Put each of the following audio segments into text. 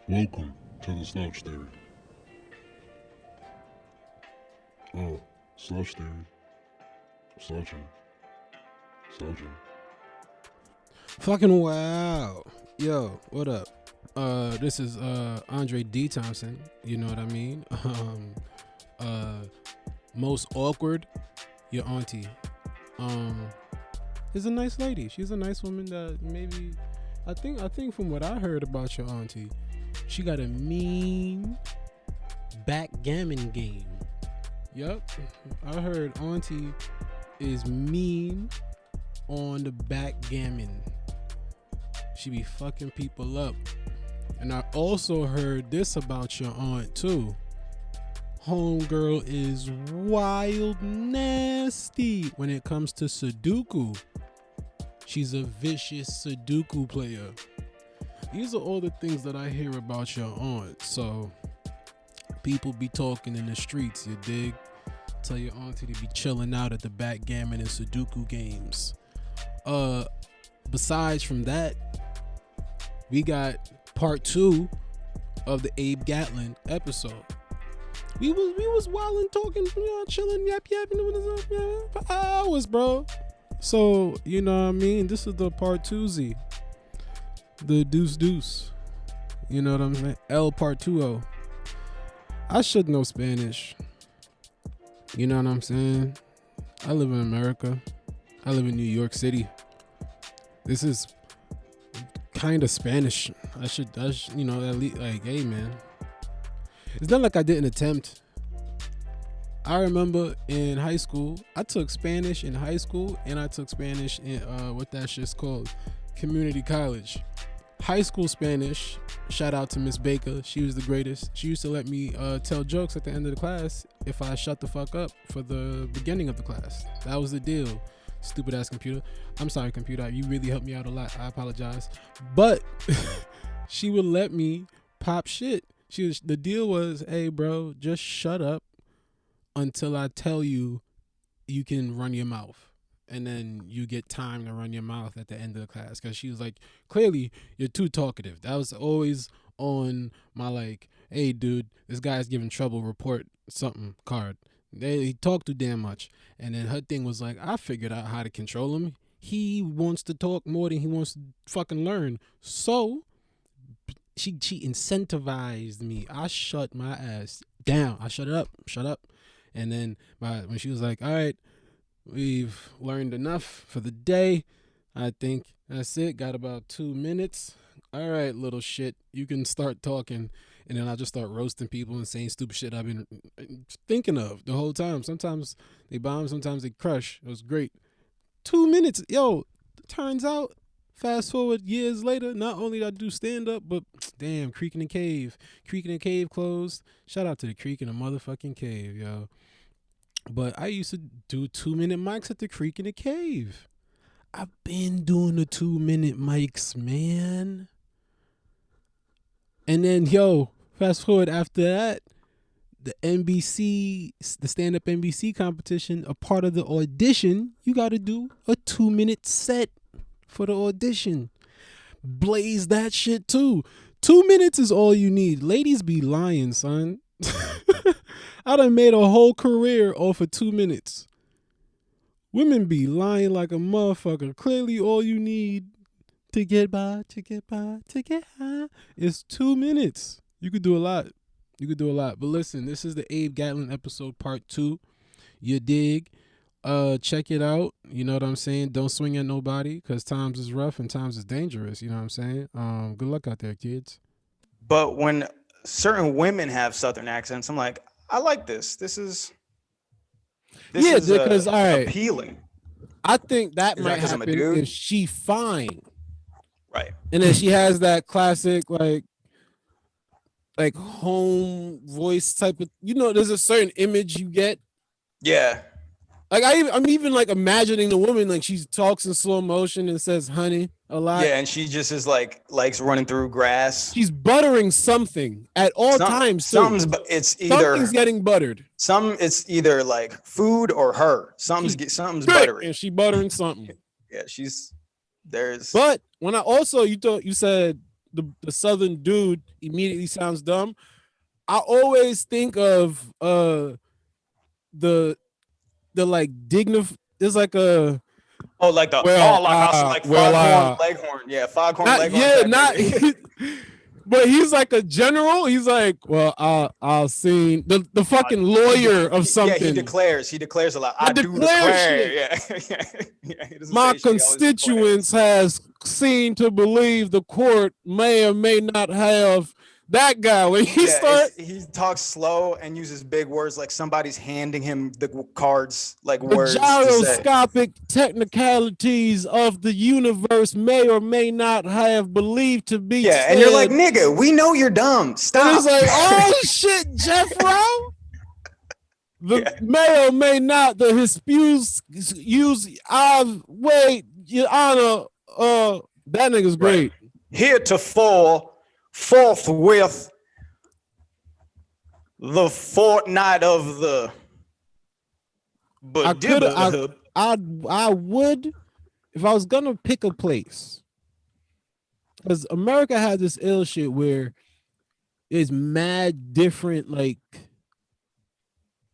Welcome to the slouch theory. Oh, slouch theory. Slouching. Slouching. Fucking wow. Yo, what up? This is Andre D. Thompson. You know what I mean? Most awkward, your auntie. Is a nice lady. She's a nice woman that maybe I think from what I heard about your auntie, she got a mean backgammon game. Yup. I heard auntie is mean on the backgammon. She be fucking people up. And I also heard this about your aunt too. Homegirl is wild nasty when it comes to Sudoku. She's a vicious Sudoku player. These are all the things that I hear about your aunt. So people be talking in the streets, you dig? Tell your auntie to be chilling out at the backgammon and Sudoku games. Besides from that, we got part 2 of the Abe Gatling episode. We was wildin', talking, chilling, yapping for hours, bro. So, you know what I mean? This is the part 2Z. The deuce. You know what I'm saying? El Partuo. I should know Spanish. You know what I'm saying? I live in America. I live in New York City. This is kind of Spanish. I should, at least, like, hey, man. It's not like I didn't attempt. I remember in high school, I took Spanish in high school, and I took Spanish in, what that shit's called, community college. High school Spanish, shout out to Miss Baker. She was the greatest. She used to let me tell jokes at the end of the class if I shut the fuck up for the beginning of the class. That was the deal. Stupid ass computer. I'm sorry, computer. You really helped me out a lot. I apologize. But she would let me pop shit. The deal was, hey, bro, just shut up until I tell you you can run your mouth. And then you get time to run your mouth at the end of the class. Because she was like, clearly, you're too talkative. That was always on my, like, hey, dude, this guy's giving trouble, report something card. He talked too damn much. And then her thing was like, I figured out how to control him. He wants to talk more than he wants to fucking learn. So she incentivized me. I shut my ass down. I shut up. And then when she was like, all right, we've learned enough for the day. I think that's it. Got about 2 minutes. All right, little shit. You can start talking. And then I'll just start roasting people and saying stupid shit I've been thinking of the whole time. Sometimes they bomb, sometimes they crush. It was great. 2 minutes. Yo, turns out, fast forward years later, not only did I do stand-up, but damn, Creek in the Cave. Creek in the Cave closed. Shout out to the Creek in the motherfucking Cave, yo. But I used to do 2-minute mics at the Creek in the Cave. I've been doing the 2-minute mics, man. And then, yo, fast forward after that, the stand-up NBC competition, a part of the audition, you got to do a 2-minute set for the audition. Blaze that shit too. 2 minutes is all you need. Ladies be lying, son. I done made a whole career off of 2 minutes. Women be lying like a motherfucker. Clearly all you need to get high is 2 minutes. You could do a lot. But listen, this is the Abe Gatling episode part 2. You dig? Check it out. You know what I'm saying? Don't swing at nobody because times is rough and times is dangerous. You know what I'm saying? Good luck out there, kids. But when certain women have Southern accents, I'm like, I like this. This is because all right, appealing. I think that Is might that 'cause I'm a happen dude? if she fine. Right. And then she has that classic like home voice type of, there's a certain image you get. Yeah. Like I'm even like imagining the woman like she talks in slow motion and says honey a lot. Yeah, and she just is likes running through grass. She's buttering something at all times. Something's getting buttered. It's either like food or her. Something's buttering. And she buttering something. Yeah, there's. But when you said the southern dude immediately sounds dumb. I always think of the like There's like a Oh, like the like Foghorn Leghorn. Yeah, Foghorn Leghorn type not. nigga. But he's like a general. He's like, well, I'll see the fucking lawyer of something. Yeah, he declares a lot. I do declare declare. shit. Yeah. He doesn't My say shit, he always constituents has seen to believe the court may or may not have that guy. When he he talks slow and uses big words like somebody's handing him the cards, like the words. gyroscopic technicalities of the universe may or may not have believed to be. Yeah, and you're like, nigga, we know you're dumb. Stop. And it's like, oh shit, Jeffro. May or may not the disputes use. Wait, Your Honor. That nigga's great. Heretofore, forthwith, the fortnight of the. I would, if I was gonna pick a place, because America has this ill shit where it's mad different. Like,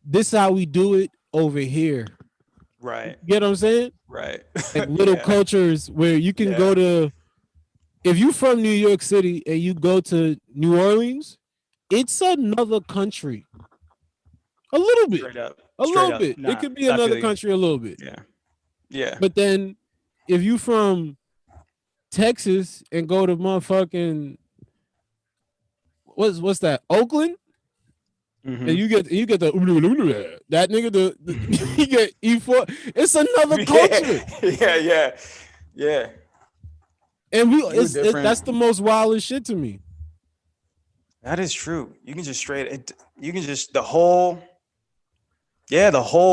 this is how we do it over here. Right. You get what I'm saying? Right. Like little cultures where you can go to. If you're from New York City and you go to New Orleans, it's another country. A little bit. Straight up. A little bit. It could be another country a little bit. Yeah. Yeah. But then if you from Texas and go to motherfucking what's that? Oakland? Mm-hmm. And you get the that nigga you get E4. It's another culture. Yeah. And that's the most wildest shit to me. That is true. You can just the whole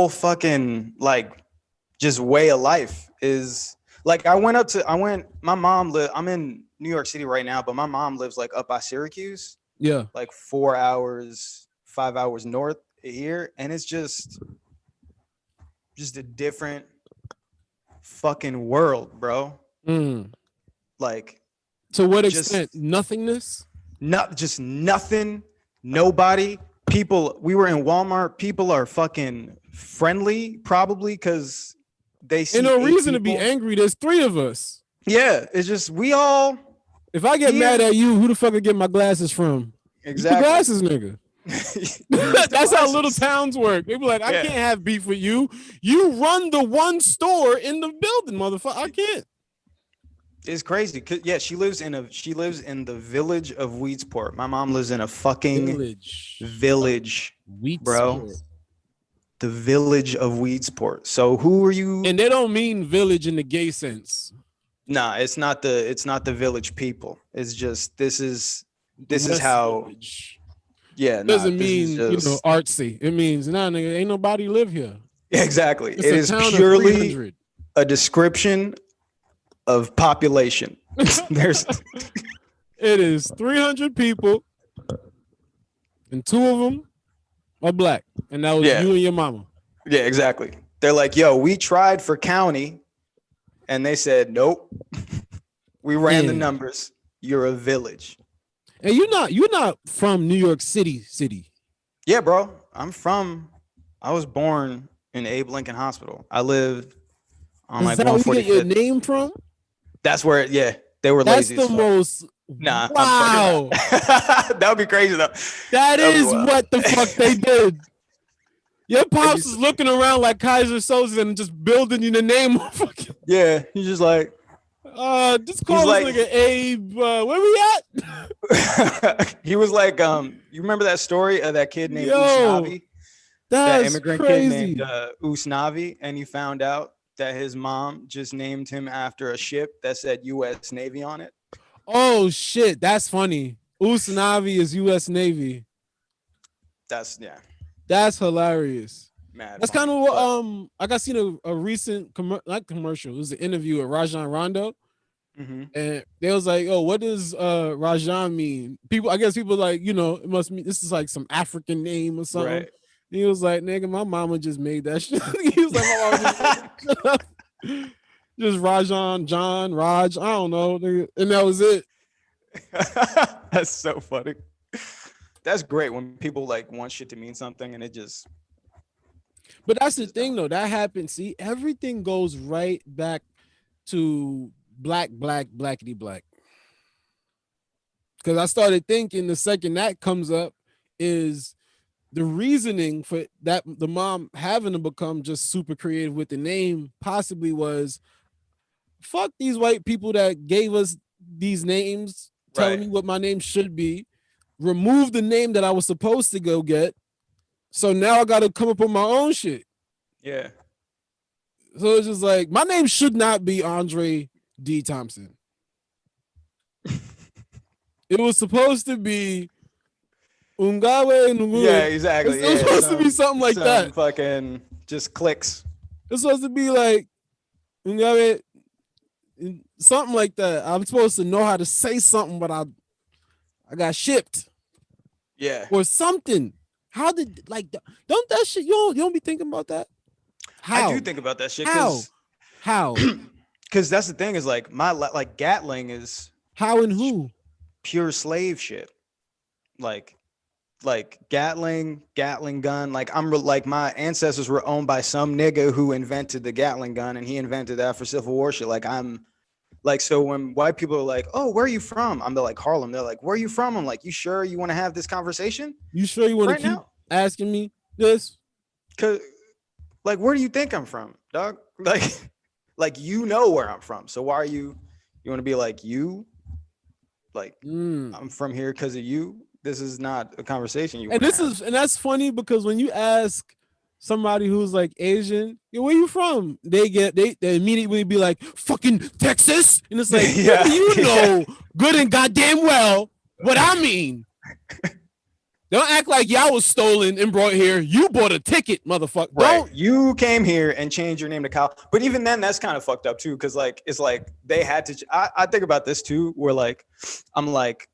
fucking like just way of life is like I'm in New York City right now, but my mom lives like up by Syracuse. Yeah. Like 4 hours, 5 hours north here. And it's just a different fucking world, bro. Like, to what extent? Nothingness? Just nothing. Nobody. People. We were in Walmart. People are fucking friendly, probably because they see. Ain't no reason to be angry. There's 3 of us. Yeah, it's just we all. If I get mad at you, who the fuck I get my glasses from? Exactly. The glasses, nigga. That's how little towns work. They be like, I can't have beef with you. You run the one store in the building, motherfucker. I can't. It's crazy. Yeah, she lives in the village of Weedsport. My mom lives in a fucking village, bro. The village of Weedsport. So who are you? And they don't mean village in the gay sense. Nah, it's not the village people. It's just this is how. Village. Yeah, doesn't mean artsy. It means nigga, ain't nobody live here. Exactly. It's it is purely a description of population. It is 300 people, and 2 of them are black, and that was you and your mama. Yeah, exactly. They're like, yo, we tried for county, and they said nope. We ran the numbers. You're a village. And you're not from New York City. Yeah, bro. I was born in Abe Lincoln Hospital. I live on like 145th. Is that where you get your name from? That's where, they were lazy. That's the most. Nah. Wow. That would be crazy though. That is what the fuck they did. Your pops is looking around like Kaiser Soze and just building you the name. Yeah, he's just like. Just call this nigga Abe. Where we at? He was like, you remember that story of that kid named Usnavi? That immigrant kid named Usnavi, and he found out that his mom just named him after a ship that said U.S. Navy on it. Oh shit, that's funny. Usnavi is U.S. Navy. That's hilarious. Mad that's kind of what I got seen a recent commercial. It was an interview with Rajon Rondo. Mm-hmm. And they was like, "Oh, what does Rajon mean?" I guess people like, it must mean this is like some African name or something. Right. He was like, "Nigga, my mama just made that shit." He was like, "My mama just Rajon, John, Raj, I don't know," and that was it. That's so funny. That's great when people like want shit to mean something and it just. But that's the thing though. That happens. See, everything goes right back to blackity black. Because I started thinking the second that comes up is the reasoning for that the mom having to become just super creative with the name possibly was fuck these white people that gave us these names telling me what my name should be, remove the name that I was supposed to go get, so now I gotta come up with my own shit. Yeah. So it's just like my name should not be Andre D. Thompson. It was supposed to be Ungawe Nungwe. Yeah, exactly. It was supposed to be something like that. Fucking just clicks. It's supposed to be like Ungawe, something like that. I'm supposed to know how to say something, but I got shipped. Yeah. Or something. How did like don't that shit? You don't be thinking about that? How? I do think about that shit. How? Because that's the thing is like my like Gatling is how and who pure slave shit. Like Gatling gun. Like like my ancestors were owned by some nigga who invented the Gatling gun, and he invented that for Civil War shit. Like I'm like, so when white people are like, "Oh, where are you from?" I'm like Harlem. They're like, "Where are you from?" I'm like, "You sure you want to have this conversation? You sure you want to keep now? Asking me this?" Cause like, where do you think I'm from, dog? Like you know where I'm from. So why are you want to be like you? Like I'm from here because of you. This is not a conversation you. And that's funny because when you ask somebody who's like Asian, where you from? They immediately be like, fucking Texas. And it's like, yeah, you know good and goddamn well what I mean. Don't act like y'all was stolen and brought here. You bought a ticket, motherfucker. Right. Don't. You came here and changed your name to Kyle. But even then, that's kind of fucked up too. Cause like, it's like they had to, I think about this too, where like, I'm like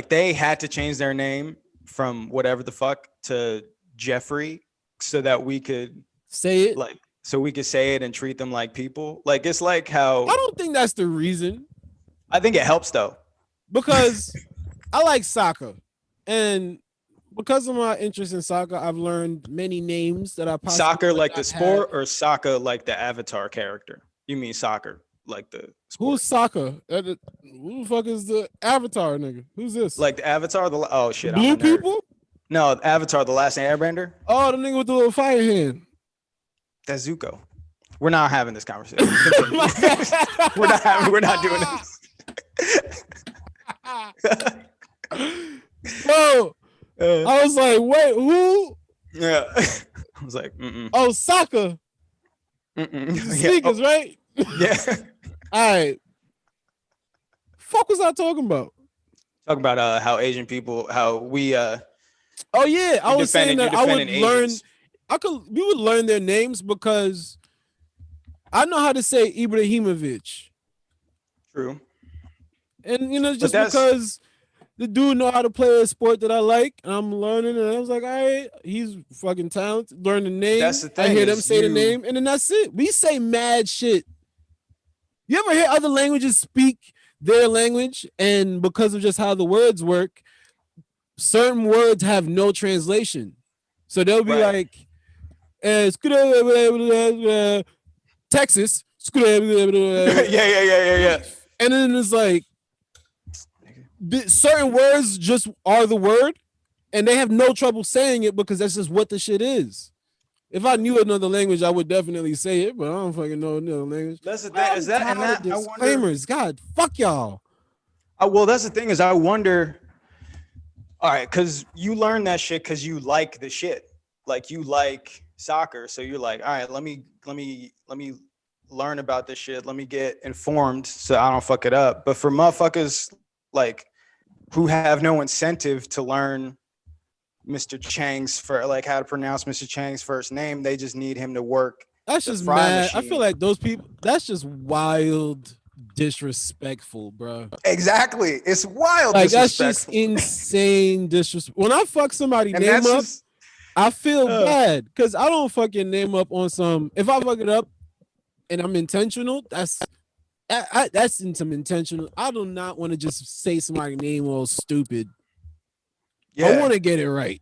they had to change their name from whatever the fuck to Jeffrey so that we could say it. Like, so we could say it and treat them like people. Like, it's like how. I don't think that's the reason. I think it helps though. Because I like soccer. And because of my interest in soccer, I've learned many names that I possibly soccer like the sport or soccer like the Avatar character? You mean soccer like the sport? Who's soccer? Who the fuck is the Avatar nigga? Who's this? Like the Avatar? Oh shit! Blue people? No, Avatar, the Last Airbender. Oh, the nigga with the little fire hand. That's Zuko. We're not having this conversation. We're not doing this. Whoa. I was like, wait, who? Yeah. I was like, Oh, soccer. Sneakers, right? Yeah. All right. Fuck was I talking about? Talking about how Asian people, how we oh yeah, I was saying that I would Asians. We would learn their names because I know how to say Ibrahimovic. True. And you know, just because the dude know how to play a sport that I like, and I'm learning, and I was like, all right, he's fucking talented. Learn the name. That's the thing. I hear them say the name, and then that's it. We say mad shit. You ever hear other languages speak their language, and because of just how the words work, certain words have no translation. So they'll be like, Texas. Yeah. And then it's like, certain words just are the word, and they have no trouble saying it because that's just what the shit is. If I knew another language, I would definitely say it, but I don't fucking know another language. That's the thing. Is that and that disclaimers? God, fuck y'all. Well, that's the thing is I wonder. All right, because you learn that shit because you like the shit, like you like soccer, so you're like, all right, let me learn about this shit. Let me get informed so I don't fuck it up. But for motherfuckers like who have no incentive to learn Mr. Chang's for like how to pronounce Mr. Chang's first name, they just need him to work. That's just mad. Machine. I feel like those people. That's just wild, disrespectful, bro. Exactly, it's wild. Like that's just insane disrespect. When I fuck somebody and name up, I feel bad because I don't fucking name up on some. If I fuck it up and I'm intentional, that's That's in some intentional. I do not want to just say somebody's name all stupid. Yeah. I want to get it right.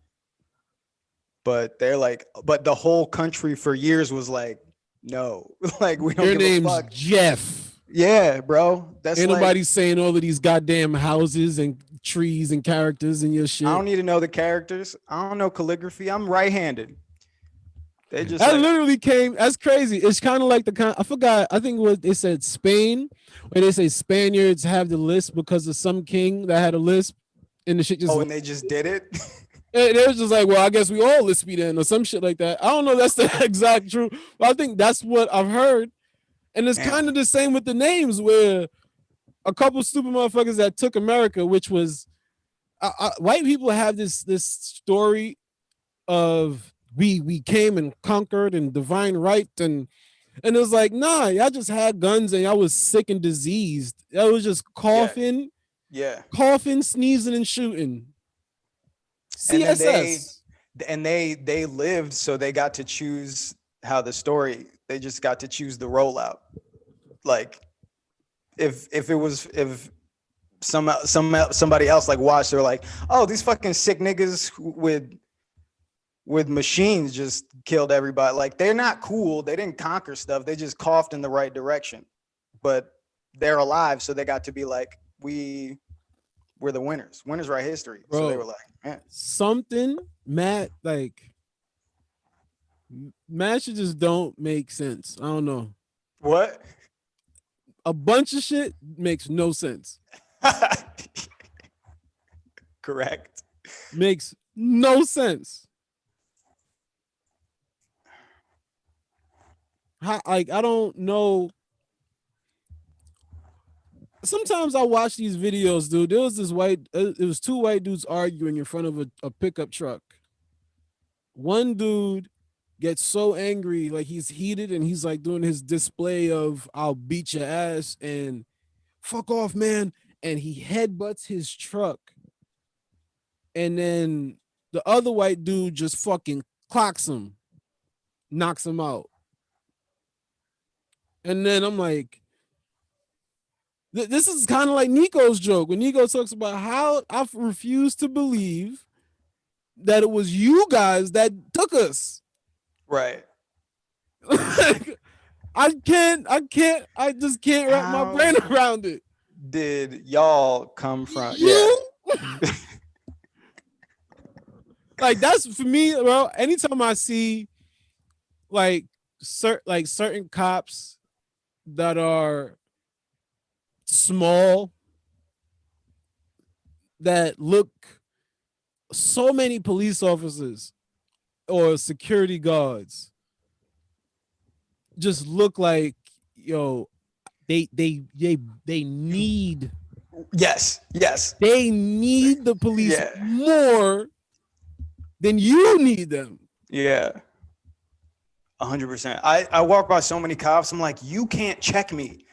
But they're like, but the whole country for years was like, no, like we don't Your give name's a fuck. Jeff. Yeah, bro. That's Ain't like, nobody saying all of these goddamn houses and trees and characters and your shit. I don't need to know the characters. I don't know calligraphy. I'm right-handed. They just That like, literally came. That's crazy. It's kind of like the kind. I forgot. I think what they said Spain, where they say Spaniards have the lisp because of some king that had a lisp, and the shit just. oh, and they just did it. They was just like, well, I guess we all lispy then, or some shit like that. I don't know. That's the exact truth. But I think that's what I've heard, and it's kind of the same with the names, where a couple stupid motherfuckers that took America, which was white people have this story of. We came and conquered and divine right and it was like, nah, y'all just had guns and y'all was sick and diseased. Y'all was just coughing, coughing, sneezing, and shooting. CSS. And they lived, so they got to choose how the story. They just got to choose the rollout. Like, if somebody else like watched, they're like, oh, these fucking sick niggas with machines just killed everybody. Like, they're not cool. They didn't conquer stuff. They just coughed in the right direction. But they're alive, so they got to be like, we're the winners. Winners write history. Bro, so they were like, something, Matt, like, Matt should just don't make sense. I don't know. What? A bunch of shit makes no sense. Correct. Makes no sense. I don't know. Sometimes I watch these videos, dude. There was this it was two white dudes arguing in front of a pickup truck. One dude gets so angry, like he's heated, and he's like doing his display of "I'll beat your ass" and "fuck off, man," and he headbutts his truck. And then the other white dude just fucking clocks him, knocks him out. And then I'm like, this is kind of like Nico's joke when Nico talks about how I refuse to believe that it was you guys that took us. Right. I just can't wrap my brain around it. Did y'all come from? You? Yeah. Like, that's for me, bro. Anytime I see like certain cops that are small, that look, so many police officers or security guards just look like, yo, they need, yes they need the police more than you need them. Yeah. 100%. I walk by so many cops. I'm like, you can't check me.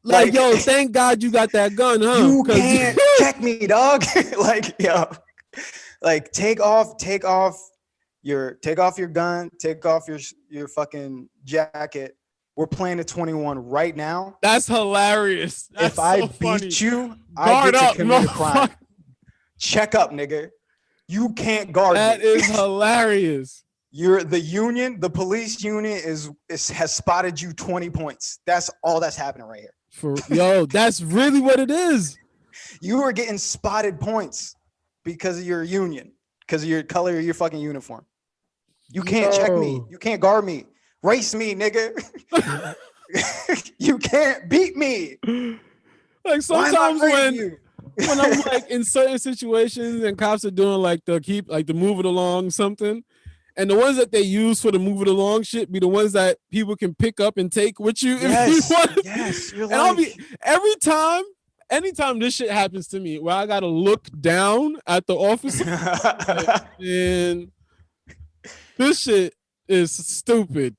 Like, yo, thank God you got that gun, huh? You can't check me, dog. Like, yo, like take off your gun, take off your fucking jacket. We're playing a 21 right now. That's hilarious. That's if I beat you, I get to commit a crime. Check up, nigga. You can't guard me. That is hilarious. You're the union, the police union has spotted you 20 points. That's all that's happening right here. That's really what it is. You are getting spotted points because of your union, because of your color of your fucking uniform. You can't check me. You can't guard me. Race me, nigga. You can't beat me. Like, sometimes when I'm like in certain situations and cops are doing like the move it along something, and the ones that they use for the move it along shit be the ones that people can pick up and take with you. Yes, if you want. yes. You're and I'll be anytime this shit happens to me where I gotta look down at the officer, and this shit is stupid.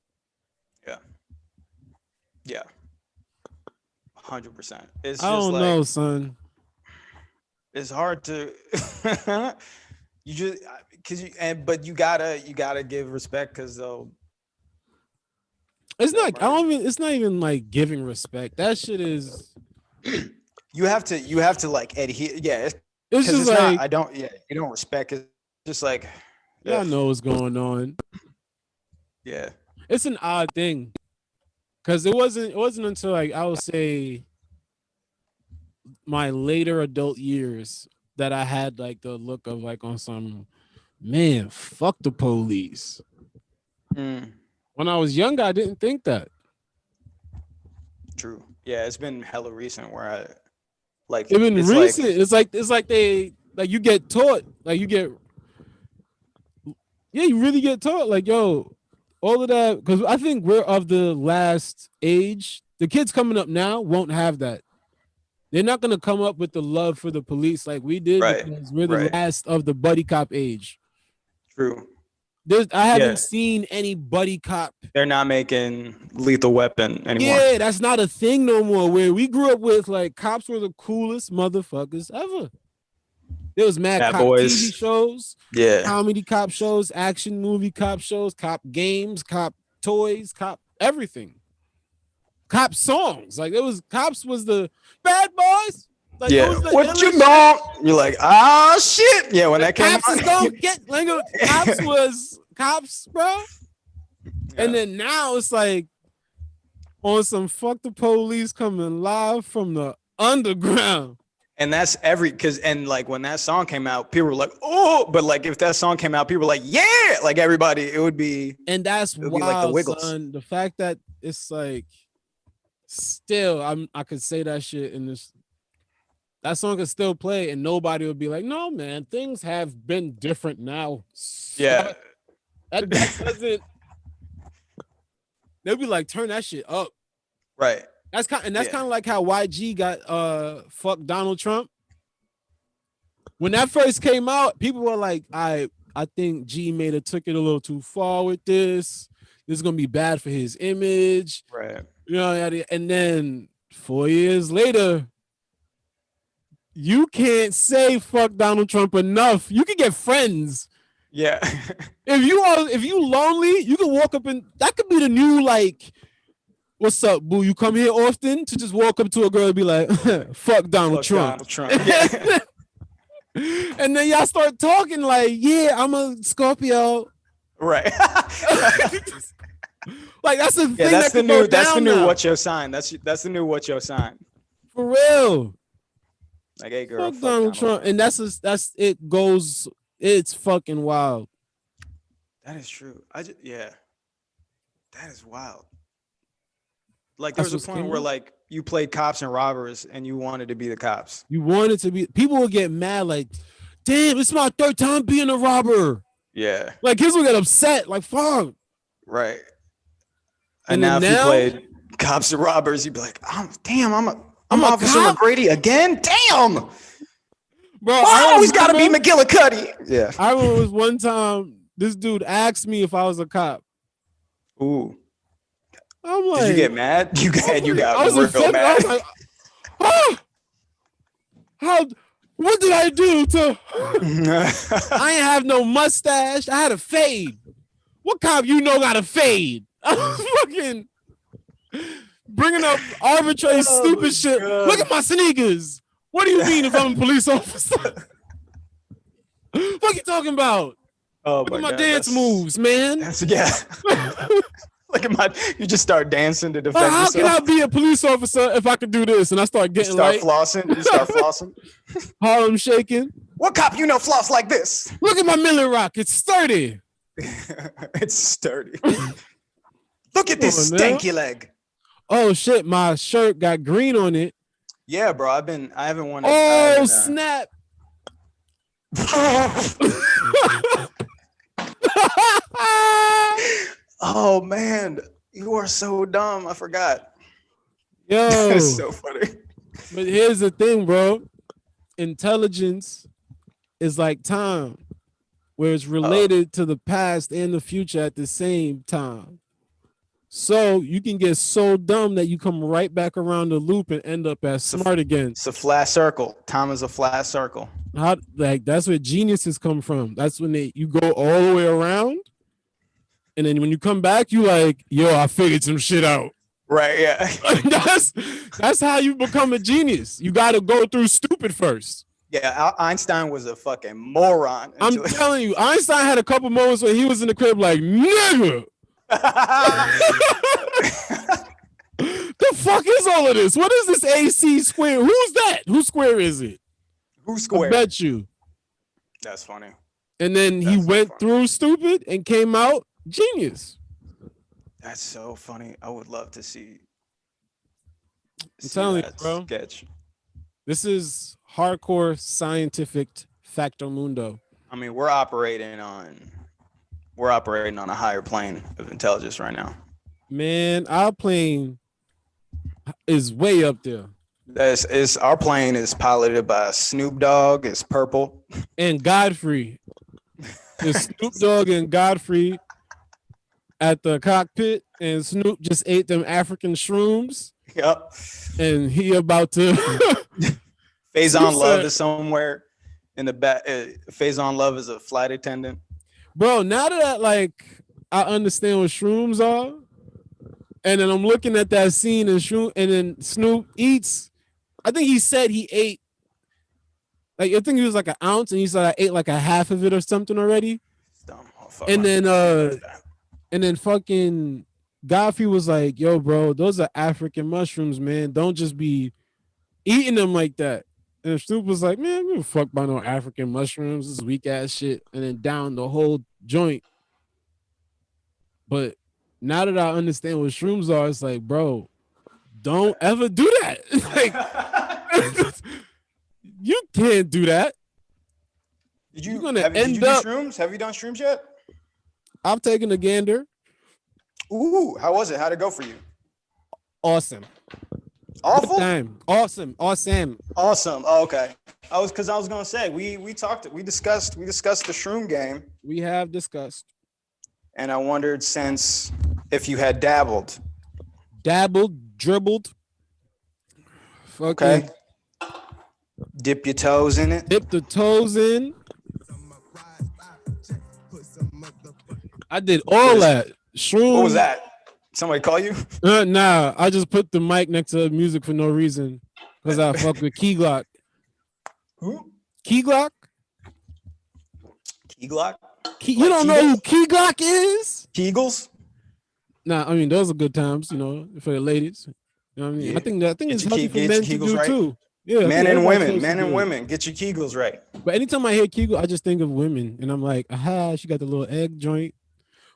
Yeah. 100%. It's just I don't know, son. It's hard to but you gotta give respect, because though It's not. I don't even. It's not even like giving respect. That shit is. You have to like adhere. Yeah, it's just like not, I don't. Yeah, you don't respect it. Just like y'all know what's going on. Yeah, it's an odd thing because it wasn't until like I would say my later adult years that I had like the look of like on some man, fuck the police. When I was younger, I didn't think that. True. Yeah, it's been hella recent where I like. It's been recent. It's like they like you get taught like you get. Yeah, you really get taught like yo, all of that because I think we're of the last age. The kids coming up now won't have that. They're not gonna come up with the love for the police like we did because we're the last of the buddy cop age. True. I haven't seen any buddy cop. They're not making Lethal Weapon anymore. Yeah, that's not a thing no more. Where we grew up with, like, cops were the coolest motherfuckers ever. There was mad cop TV shows, comedy cop shows, action movie cop shows, cop games, cop toys, cop everything. Cop songs. Like, Cops was the bad boys. Like, what you know? You're like, ah, shit. Yeah, when that came out. Don't get, like, Cops was Cops, bro. Yeah. And then now it's like on some fuck the police coming live from the underground. And that's and like when that song came out, people were like, oh, but like if that song came out, people were like, yeah, like everybody, it would be. And that's wild, like the Wiggles. Son. The fact that it's like still, I could say that shit in this. That song could still play and nobody would be like, no, man, things have been different now. Yeah. That doesn't. They'll be like, turn that shit up. Right. That's kind of like how YG got fuck Donald Trump. When that first came out, people were like, I think G took it a little too far with this. This is gonna be bad for his image. Right. You know, and then 4 years later, you can't say fuck Donald Trump enough. You can get friends. Yeah. if you lonely, you can walk up and that could be the new like, what's up, boo? You come here often to just walk up to a girl and be like, fuck Donald Trump. Yeah. And then y'all start talking like, yeah, I'm a Scorpio. Right. Like that's the thing. That's the new what's your sign. That's the new what's your sign. For real. Like, hey girl, fuck Donald Trump. And that's it goes. It's fucking wild. That is true. That is wild. Like there was a point where like you played cops and robbers and you wanted to be the cops. You wanted to be. People would get mad like, damn, it's my third time being a robber. Yeah. Like kids would get upset. Like fuck. Right. And now if you played cops and robbers, you'd be like, I'm Officer McGrady again. Damn. Bro, I always got to be McGillicuddy. Yeah. I remember was one time this dude asked me if I was a cop. Ooh. I'm like, did you get mad? You got I was real mad. I was like, what did I do to? I ain't have no mustache. I had a fade. What cop got a fade? I was fucking bringing up arbitrary stupid shit. Look at my sneakers. What do you mean if I'm a police officer? What you talking about? Oh Look at my dance moves, man. Look at you just start dancing to defend yourself. How can I be a police officer if I could do this? And I start getting flossing. You start flossing. Harlem shaking. What cop floss like this? Look at my Millie Rock. It's sturdy. It's sturdy. Look at this stanky leg. Oh shit, my shirt got green on it. Yeah, bro. I haven't worn it. Oh snap. Oh man, you are so dumb. I forgot. Yo, that's so funny. But here's the thing, bro. Intelligence is like time, where it's related to the past and the future at the same time. So you can get so dumb that you come right back around the loop and end up as smart again. It's a flat circle. Time is a flat circle. That's where geniuses come from. That's when you go all the way around. and then when you come back, you like, yo, I figured some shit out. Right, yeah. That's how you become a genius. You got to go through stupid first. Yeah, Einstein was a fucking moron. I'm telling you, Einstein had a couple moments where he was in the crib like, nigga. The fuck is all of this? What is this AC square? Who's that? Whose square is it? Who's square? I bet you. That's funny. And then he went through stupid and came out genius. That's so funny. I would love to see. I'm telling you, bro. Sketch. This is hardcore scientific factomundo. I mean, we're operating on a higher plane of intelligence right now. Man, our plane is way up there. Our plane is piloted by Snoop Dogg. It's purple. And Godfrey. It's Snoop Dogg and Godfrey at the cockpit, and Snoop just ate them African shrooms. Yep. And he about to Faison Love is somewhere in the back. Faison Love is a flight attendant. Bro, now that I understand what shrooms are, and then I'm looking at that scene and then Snoop eats. I think he said he ate I think he was like an ounce, and he said I ate like a half of it or something already. And then fucking Godfrey was like, yo, bro, those are African mushrooms, man. Don't just be eating them like that. And Snoop was like, man, we don't fuck by no African mushrooms. This is weak ass shit. And then down the whole joint. But now that I understand what shrooms are, it's like, bro, don't ever do that. Like, you can't do that. You're gonna end up. Shrooms? Have you done shrooms yet? I've taken a gander. Ooh, how was it? How'd it go for you? Awesome. Awful? Awesome. Oh, okay. I was gonna say we discussed the shroom game. We have discussed. And I wondered since if you had dabbled, dribbled. Okay. Dip your toes in it. Dip the toes in. I did all that. Shroom. What was that? Somebody call you? Nah, I just put the mic next to music for no reason because I fuck with Key Glock. Who? Key Glock? Key Glock? You don't know who Key Glock is? Kegels? Nah, I mean those are good times, you know, for the ladies. You know what I mean? Yeah. I think it's healthy for men to do right? Too. Yeah, men and women, get your Kegels right. But anytime I hear Kegel, I just think of women, and I'm like, aha, she got the little egg joint.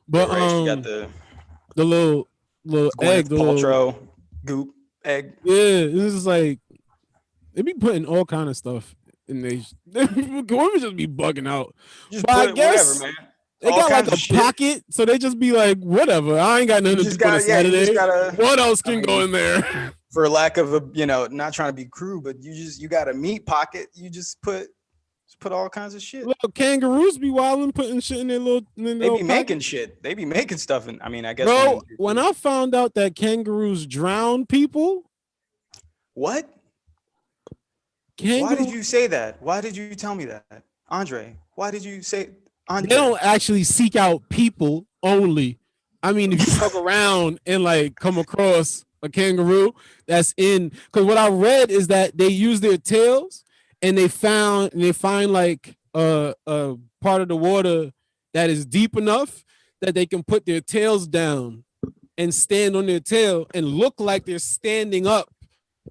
But she got the little egg, the Paltrow goop egg. Yeah, it's just like they be putting all kind of stuff in they women just be bugging out. Just but put I guess whatever, man. They got like a pocket, so they just be like, whatever. I ain't got nothing to do on Saturday. What else can go in there? For lack of a, not trying to be crude, but you got a meat pocket. You just put all kinds of shit. Look, kangaroos be wilding, putting shit in their little. They be making shit. They be making stuff, and I mean, I guess. Bro, when I found out that kangaroos drown people. What? Why did you say that? Why did you tell me that, Andre? Why did you say? Andre? They don't actually seek out people only. I mean, if you fuck around and like come across a kangaroo that's in, because what I read is that they use their tails and they find like a part of the water that is deep enough that they can put their tails down and stand on their tail and look like they're standing up.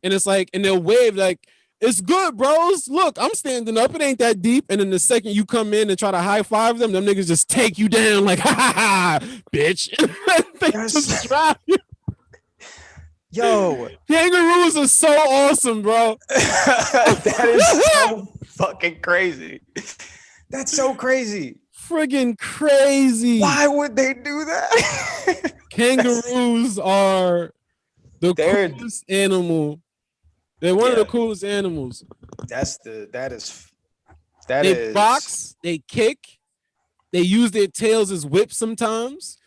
And it's like, and they'll wave like, it's good, bros. Look, I'm standing up. It ain't that deep. And then the second you come in and try to high five them niggas just take you down like, ha ha ha, bitch. They just drive you. Yo, kangaroos are so awesome, bro. That is so fucking crazy. That's so crazy. Friggin' crazy. Why would they do that? Kangaroos are the coolest animal. They're one of the coolest animals. They box, they kick, they use their tails as whips sometimes.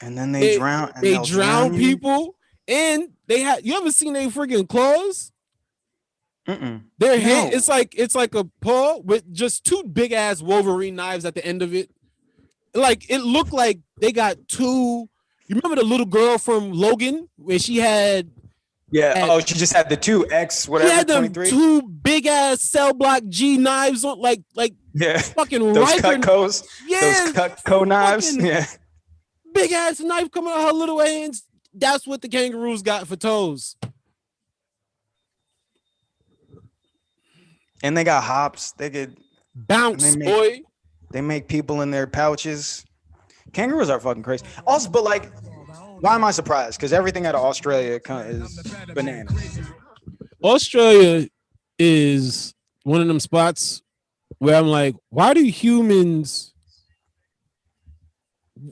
And then they drown. They drown people. And you ever seen they freaking claws? Their hand, it's like a paw with just two big ass Wolverine knives at the end of it. like it looked like they got two. You remember the little girl from Logan where she had? Yeah. She just had the 2X whatever. She had them 23. two big ass cell block G knives on, like yeah, fucking those Riker. Cutcos. Yeah, those Cutco knives. Yeah, big ass knife coming out her little hands. That's what the kangaroos got for toes. And they got hops. They could bounce, boy. They make people in their pouches. Kangaroos are fucking crazy. Also, but like, why am I surprised? Because everything out of Australia is bananas. Australia is one of them spots where I'm like, why do humans,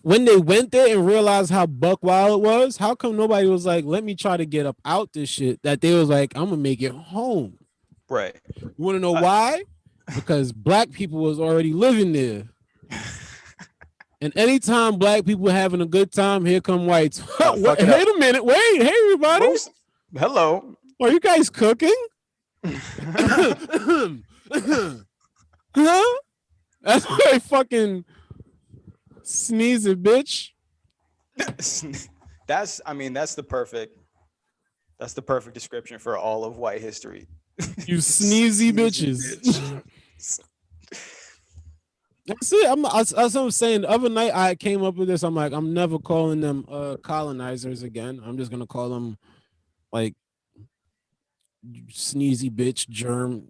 when they went there and realized how buck wild it was, how come nobody was like, let me try to get up out this shit? That they was like, I'm gonna make it home. Right. You want to know why? Because black people was already living there. And anytime black people having a good time, here come whites. Wait a minute. Wait. Hey, everybody. Hello. Are you guys cooking? Huh? That's why fucking sneeze it, bitch. That's the perfect description for all of white history. You sneezy bitches. That's it. As I was saying, the other night I came up with this. I'm like, I'm never calling them colonizers again. I'm just gonna call them like sneezy bitch, germ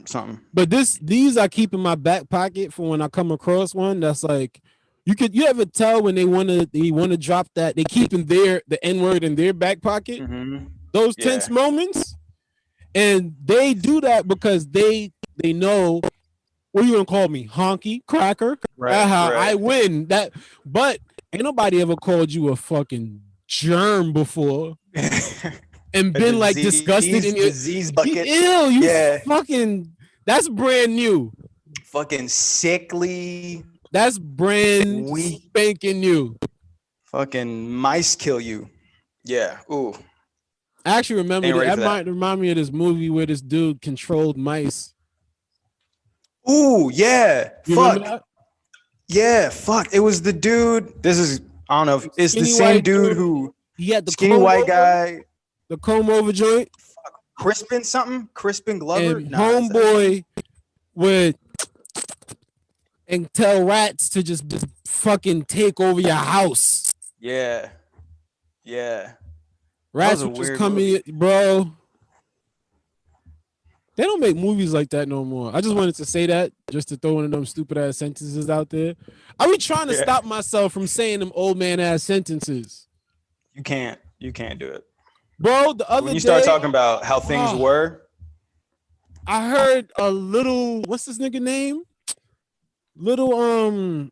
something. But these I keep in my back pocket for when I come across one that's like, you ever tell when they wanna drop that, they keep in the N-word in their back pocket. Mm-hmm. Those tense moments. And they do that because they know, what are you gonna call me? Honky cracker? Right. I win that. But ain't nobody ever called you a fucking germ before and been like disgusted in your disease bucket. You fucking, that's brand new. Fucking sickly. That's brand spanking new. Fucking mice kill you. Yeah. Ooh. I actually remember that might remind me of this movie where this dude controlled mice. Ooh, yeah. Fuck. Yeah, fuck. It was the dude. I don't know if it's the same dude who he had the skinny white guy. The comb over joint. Fuck. Crispin Glover. And homeboy would and tell rats to just fucking take over your house. Yeah. Yeah. Rats would just come in, bro. They don't make movies like that no more. I just wanted to say that just to throw one of them stupid ass sentences out there. I be trying to stop myself from saying them old man ass sentences. You can't do it, bro. The other when you day, start talking about how things were, I heard a little. What's this nigga name? Little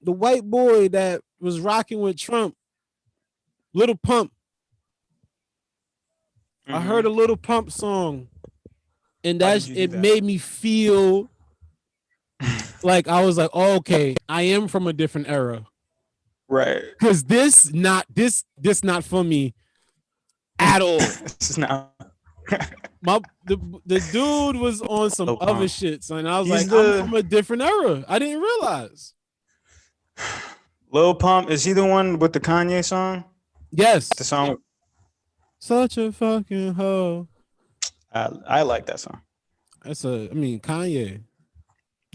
the white boy that was rocking with Trump. Little Pump. I heard a Little Pump song, and it made me feel like I was like, oh, okay, I am from a different era, right? Because this not for me at all. It's not. the dude was on some other shit, son. I was like, I'm from a different era. I didn't realize. Lil Pump, is he the one with the Kanye song? Yes, the song. Such a fucking hoe. I like that song. Kanye.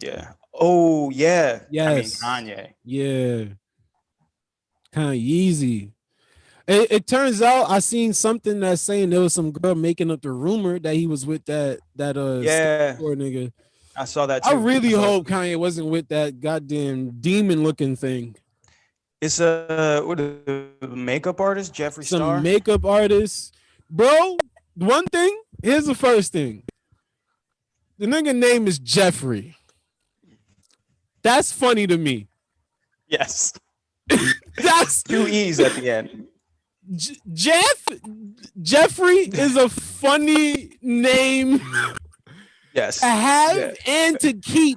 Yeah. Oh, yeah. Yes. Kanye. Yeah. Kanye. It turns out I seen something that's saying there was some girl making up the rumor that he was with that nigga. I saw that too. I really hope Kanye wasn't with that goddamn demon looking thing. It's a makeup artist, Jeffree Star. Some makeup artist. Bro, one thing, here's the first thing. The nigga name is Jeffrey. That's funny to me. Yes. That's 2 E's at the end. Jeffrey is a funny name. Yes. To have and to keep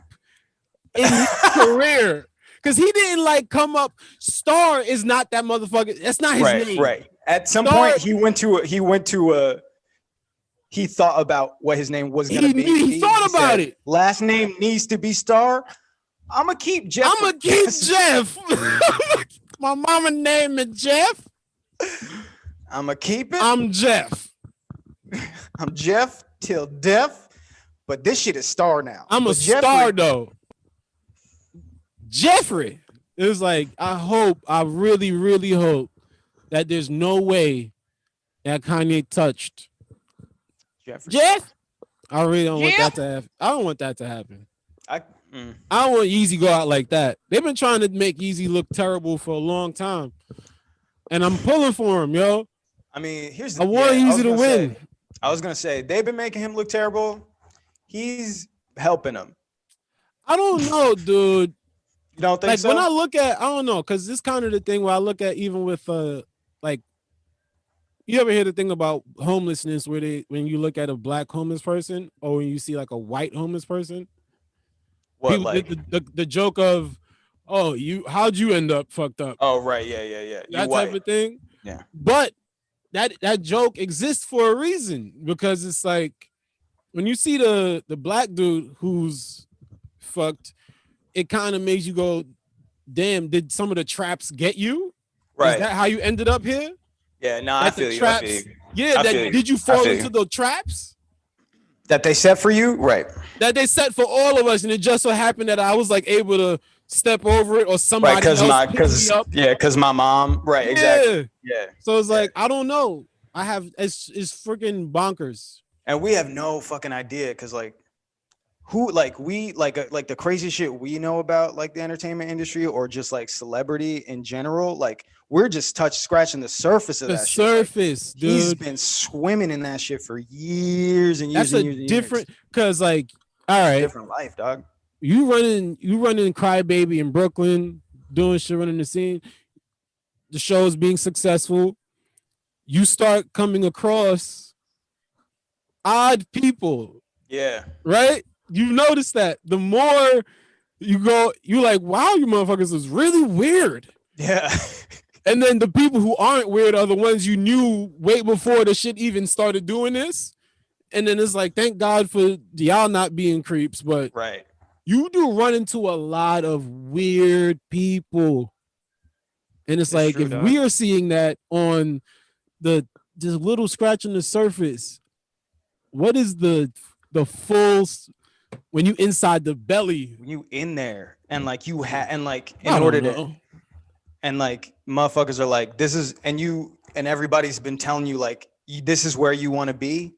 in his career. Because he didn't come up. Star is not that motherfucker. That's not his name. Right. At some point, he went to he thought about what his name was gonna be. He thought about it. Last name needs to be Star. I'm gonna keep Jeff. I'm gonna keep Jeff. My mama named me Jeff. I'm gonna keep it. I'm Jeff. I'm Jeff till death. But this shit is Star now. I'm a star though. Jeffrey. It was like, I really, really hope that there's no way that Kanye touched Jeffrey. Jeff. I really don't want that to happen. I don't want that to happen. I don't want Yeezy go out like that. They've been trying to make Yeezy look terrible for a long time. And I'm pulling for him, yo. I mean, I want Yeezy to win. I was gonna say they've been making him look terrible. He's helping them. I don't know, dude. You don't think like so? When I look at, I don't know, because this kind of the thing where I look at even with like, you ever hear the thing about homelessness where when you look at a black homeless person or when you see like a white homeless person? What, people, like the joke of, oh, how'd you end up fucked up? Oh, right, yeah. That type of thing. Yeah. But that joke exists for a reason, because it's like when you see the black dude who's fucked, it kind of makes you go, damn, did some of the traps get you? Right. Is that how you ended up here? Yeah, no, I feel you. Yeah, did you fall into the traps that they set for you? Right. That they set for all of us, and it just so happened that I was like able to step over it, or somebody right, else because my mom, right, exactly. Yeah. So it's like, I don't know. It's freaking bonkers. And we have no fucking idea, because like the crazy shit we know about like the entertainment industry or just like celebrity in general, like we're just scratching the surface of that shit. Surface, dude. He's been swimming in that shit for years and years. That's a different, because like, all right, different life, dog. You running Crybaby in Brooklyn, doing shit, running the scene. The show's being successful. You start coming across odd people. Yeah. Right? You notice that the more you go, you like, wow, you motherfuckers is really weird. Yeah. And then the people who aren't weird are the ones you knew way before the shit even started doing this. And then it's like, thank God for y'all not being creeps, but right. You do run into a lot of weird people. And it's like, true, if we are seeing that on just little scratch on the surface, what is the full, when you inside the belly? When you in there and like you and like in order to, and like motherfuckers are like, this is, and everybody's been telling you like, this is where you want to be.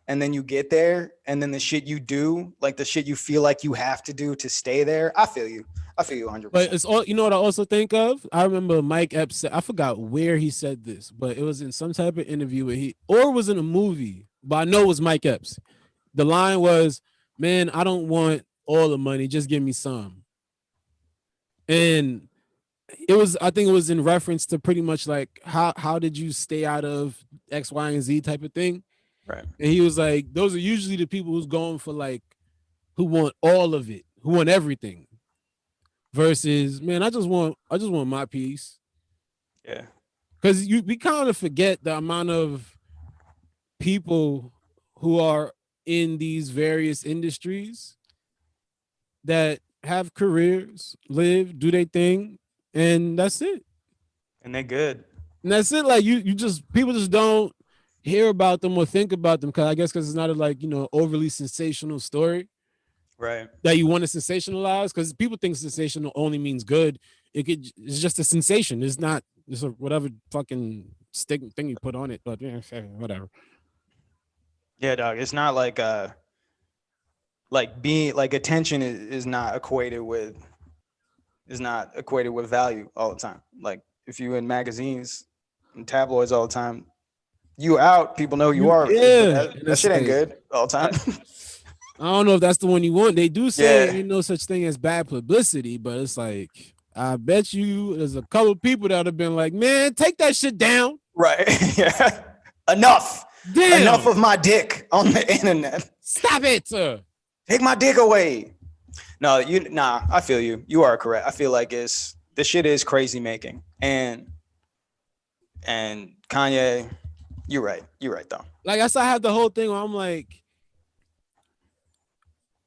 And then you get there, and then the shit you do, like the shit you feel like you have to do to stay there. I feel you 100%. But it's all, you know what I also think of? I remember Mike Epps said, I forgot where he said this, but it was in some type of interview or it was in a movie, but I know it was Mike Epps. The line was, man, I don't want all the money, just give me some. And I think it was in reference to pretty much like, how did you stay out of X, Y, and Z type of thing? Right. And he was like, those are usually the people who's going for like, who want all of it, who want everything. Versus, man, I just want my piece. Yeah. Because we kind of forget the amount of people who are in these various industries that have careers, live, do their thing, and that's it. And they're good. And that's it. Like people just don't hear about them or think about them, because it's not a overly sensational story, right? That you want to sensationalize, because people think sensational only means good. It's just a sensation. It's not just whatever fucking thing you put on it, but yeah, whatever. Yeah, dog. It's not like being like attention is not equated with value all the time. Like if you in magazines and tabloids all the time, you out, people know you are. Yeah, that shit ain't good all the time. I don't know if that's the one you want. They do say ain't no such thing as bad publicity, but it's like, I bet you there's a couple of people that have been like, man, take that shit down. Right. Yeah. Enough. Damn. Enough of my dick on the internet. Stop it. Take my dick away. No, I feel you. You are correct. I feel like this shit is crazy making. And Kanye, You're right. You're right, though. Like I have the whole thing where I'm like,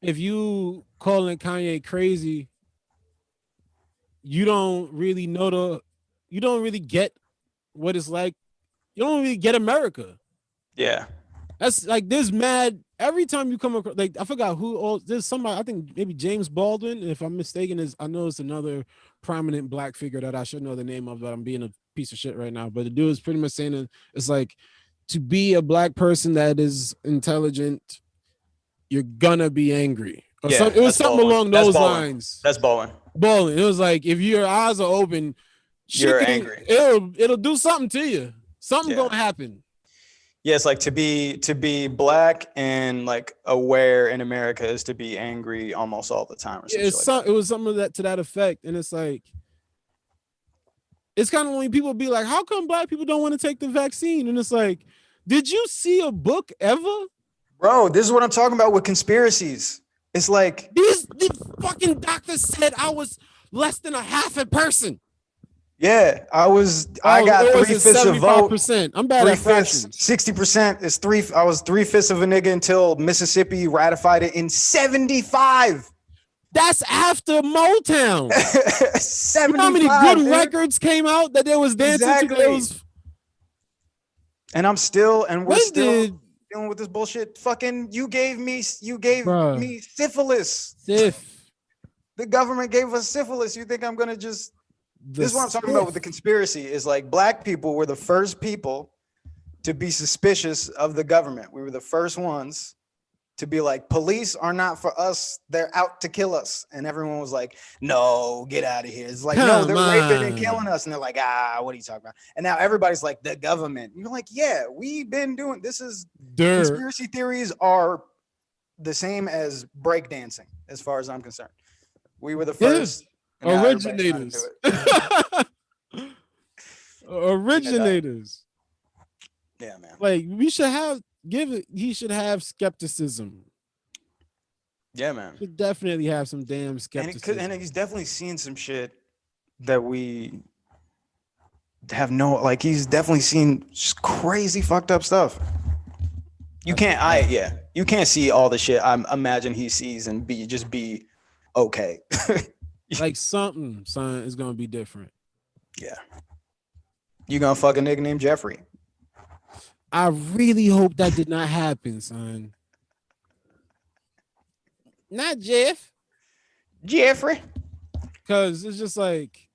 if you calling Kanye crazy, you don't really you don't really get what it's like. You don't really get America. Yeah. That's like there's mad every time you come across, like I forgot who all there's somebody, I think maybe James Baldwin, if I'm mistaken, is I know it's another prominent black figure that I should know the name of, but I'm being a piece of shit right now. But the dude is pretty much saying that it's like to be a black person that is intelligent, you're gonna be angry. Or Yeah, it was something Baldwin. along those lines. That's Baldwin. Baldwin. It was like if your eyes are open, You're angry. It'll do something to you. Something gonna happen. Yeah, it's like to be black and like aware in America is to be angry almost all the time. Or it was something to that effect, and it's like it's kind of when people be like, "How come black people don't want to take the vaccine?" And it's like, did you see a book ever? Bro, this is what I'm talking about with conspiracies. It's like the fucking doctor said I was less than a half a person. Yeah, I got 3/5 of a vote. I'm bad at fractions. 60% is I was 3/5 of a nigga until Mississippi ratified it in 75. That's after Motown. 75. You know how many good records came out that there was dancing to? And we're still dealing with this bullshit. Fucking you gave me syphilis. The government gave us syphilis. You think I'm gonna just this is what I'm talking about with the conspiracy is like black people were the first people to be suspicious of the government. We were the first ones to be like, police are not for us. They're out to kill us. And everyone was like, no, get out of here. It's like, no, they're raping and killing us. And they're like, what are you talking about? And now everybody's like, the government. You're like, yeah, we've been doing this. Conspiracy theories are the same as breakdancing, as far as I'm concerned. We were the first. Originators. Originators. Yeah, man. Like we should have he should have skepticism. Yeah, man. Should definitely have some damn skepticism. And he's definitely seen some shit that we have he's definitely seen just crazy fucked up stuff. You can't see all the shit I imagine he sees and be okay. Like something, son, is gonna be different. Yeah. You gonna fuck a nigga named Jeffrey? I really hope that did not happen, son. Not Jeffrey. Because it's just like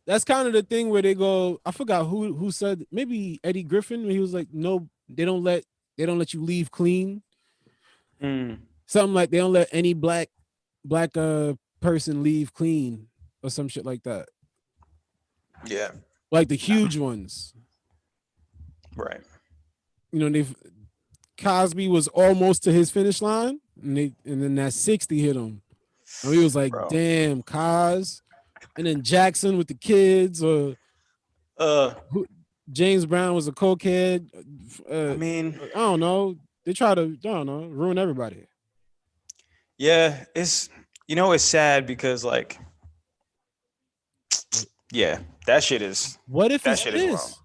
that's kind of the thing where they go. I forgot who said, maybe Eddie Griffin, when he was like, no, they don't let you leave clean. Something like they don't let any black person leave clean or some shit like that. Yeah. Like the huge ones. Right. You know, Cosby was almost to his finish line, and then that 60 hit him. And he was like, damn, Cos. And then Jackson with the kids, or James Brown was a cokehead. I don't know. They try to, ruin everybody. Yeah, it's sad because like, yeah, that shit is. What if it's this?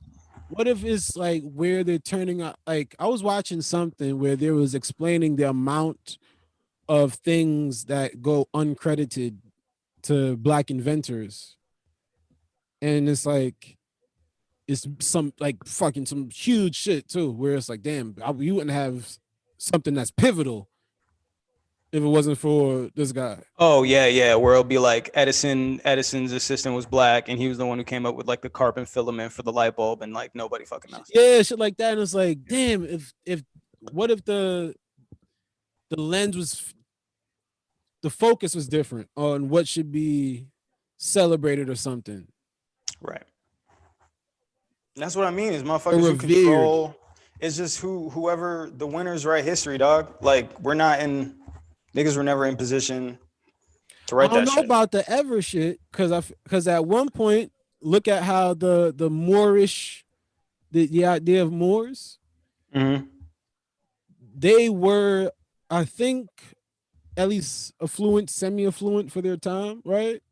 What if it's like where they're turning out? Like I was watching something where there was explaining the amount of things that go uncredited to black inventors, and it's like it's some like fucking some huge shit too, where it's like, damn, you wouldn't have something that's pivotal if it wasn't for this guy. Oh yeah, where it'll be like Edison's assistant was black, and he was the one who came up with like the carbon filament for the light bulb, and like nobody fucking knows. Yeah, shit like that. And it's like, damn, what if the lens was, the focus was different on what should be celebrated or something. Right. And that's what I mean is motherfuckers who control. It's just whoever the winners write history, dog. Like niggas were never in position to write that shit. I don't know about the ever shit, because at one point, look at how the Moorish, the idea of Moors, they were, I think, at least affluent, semi-affluent for their time, right?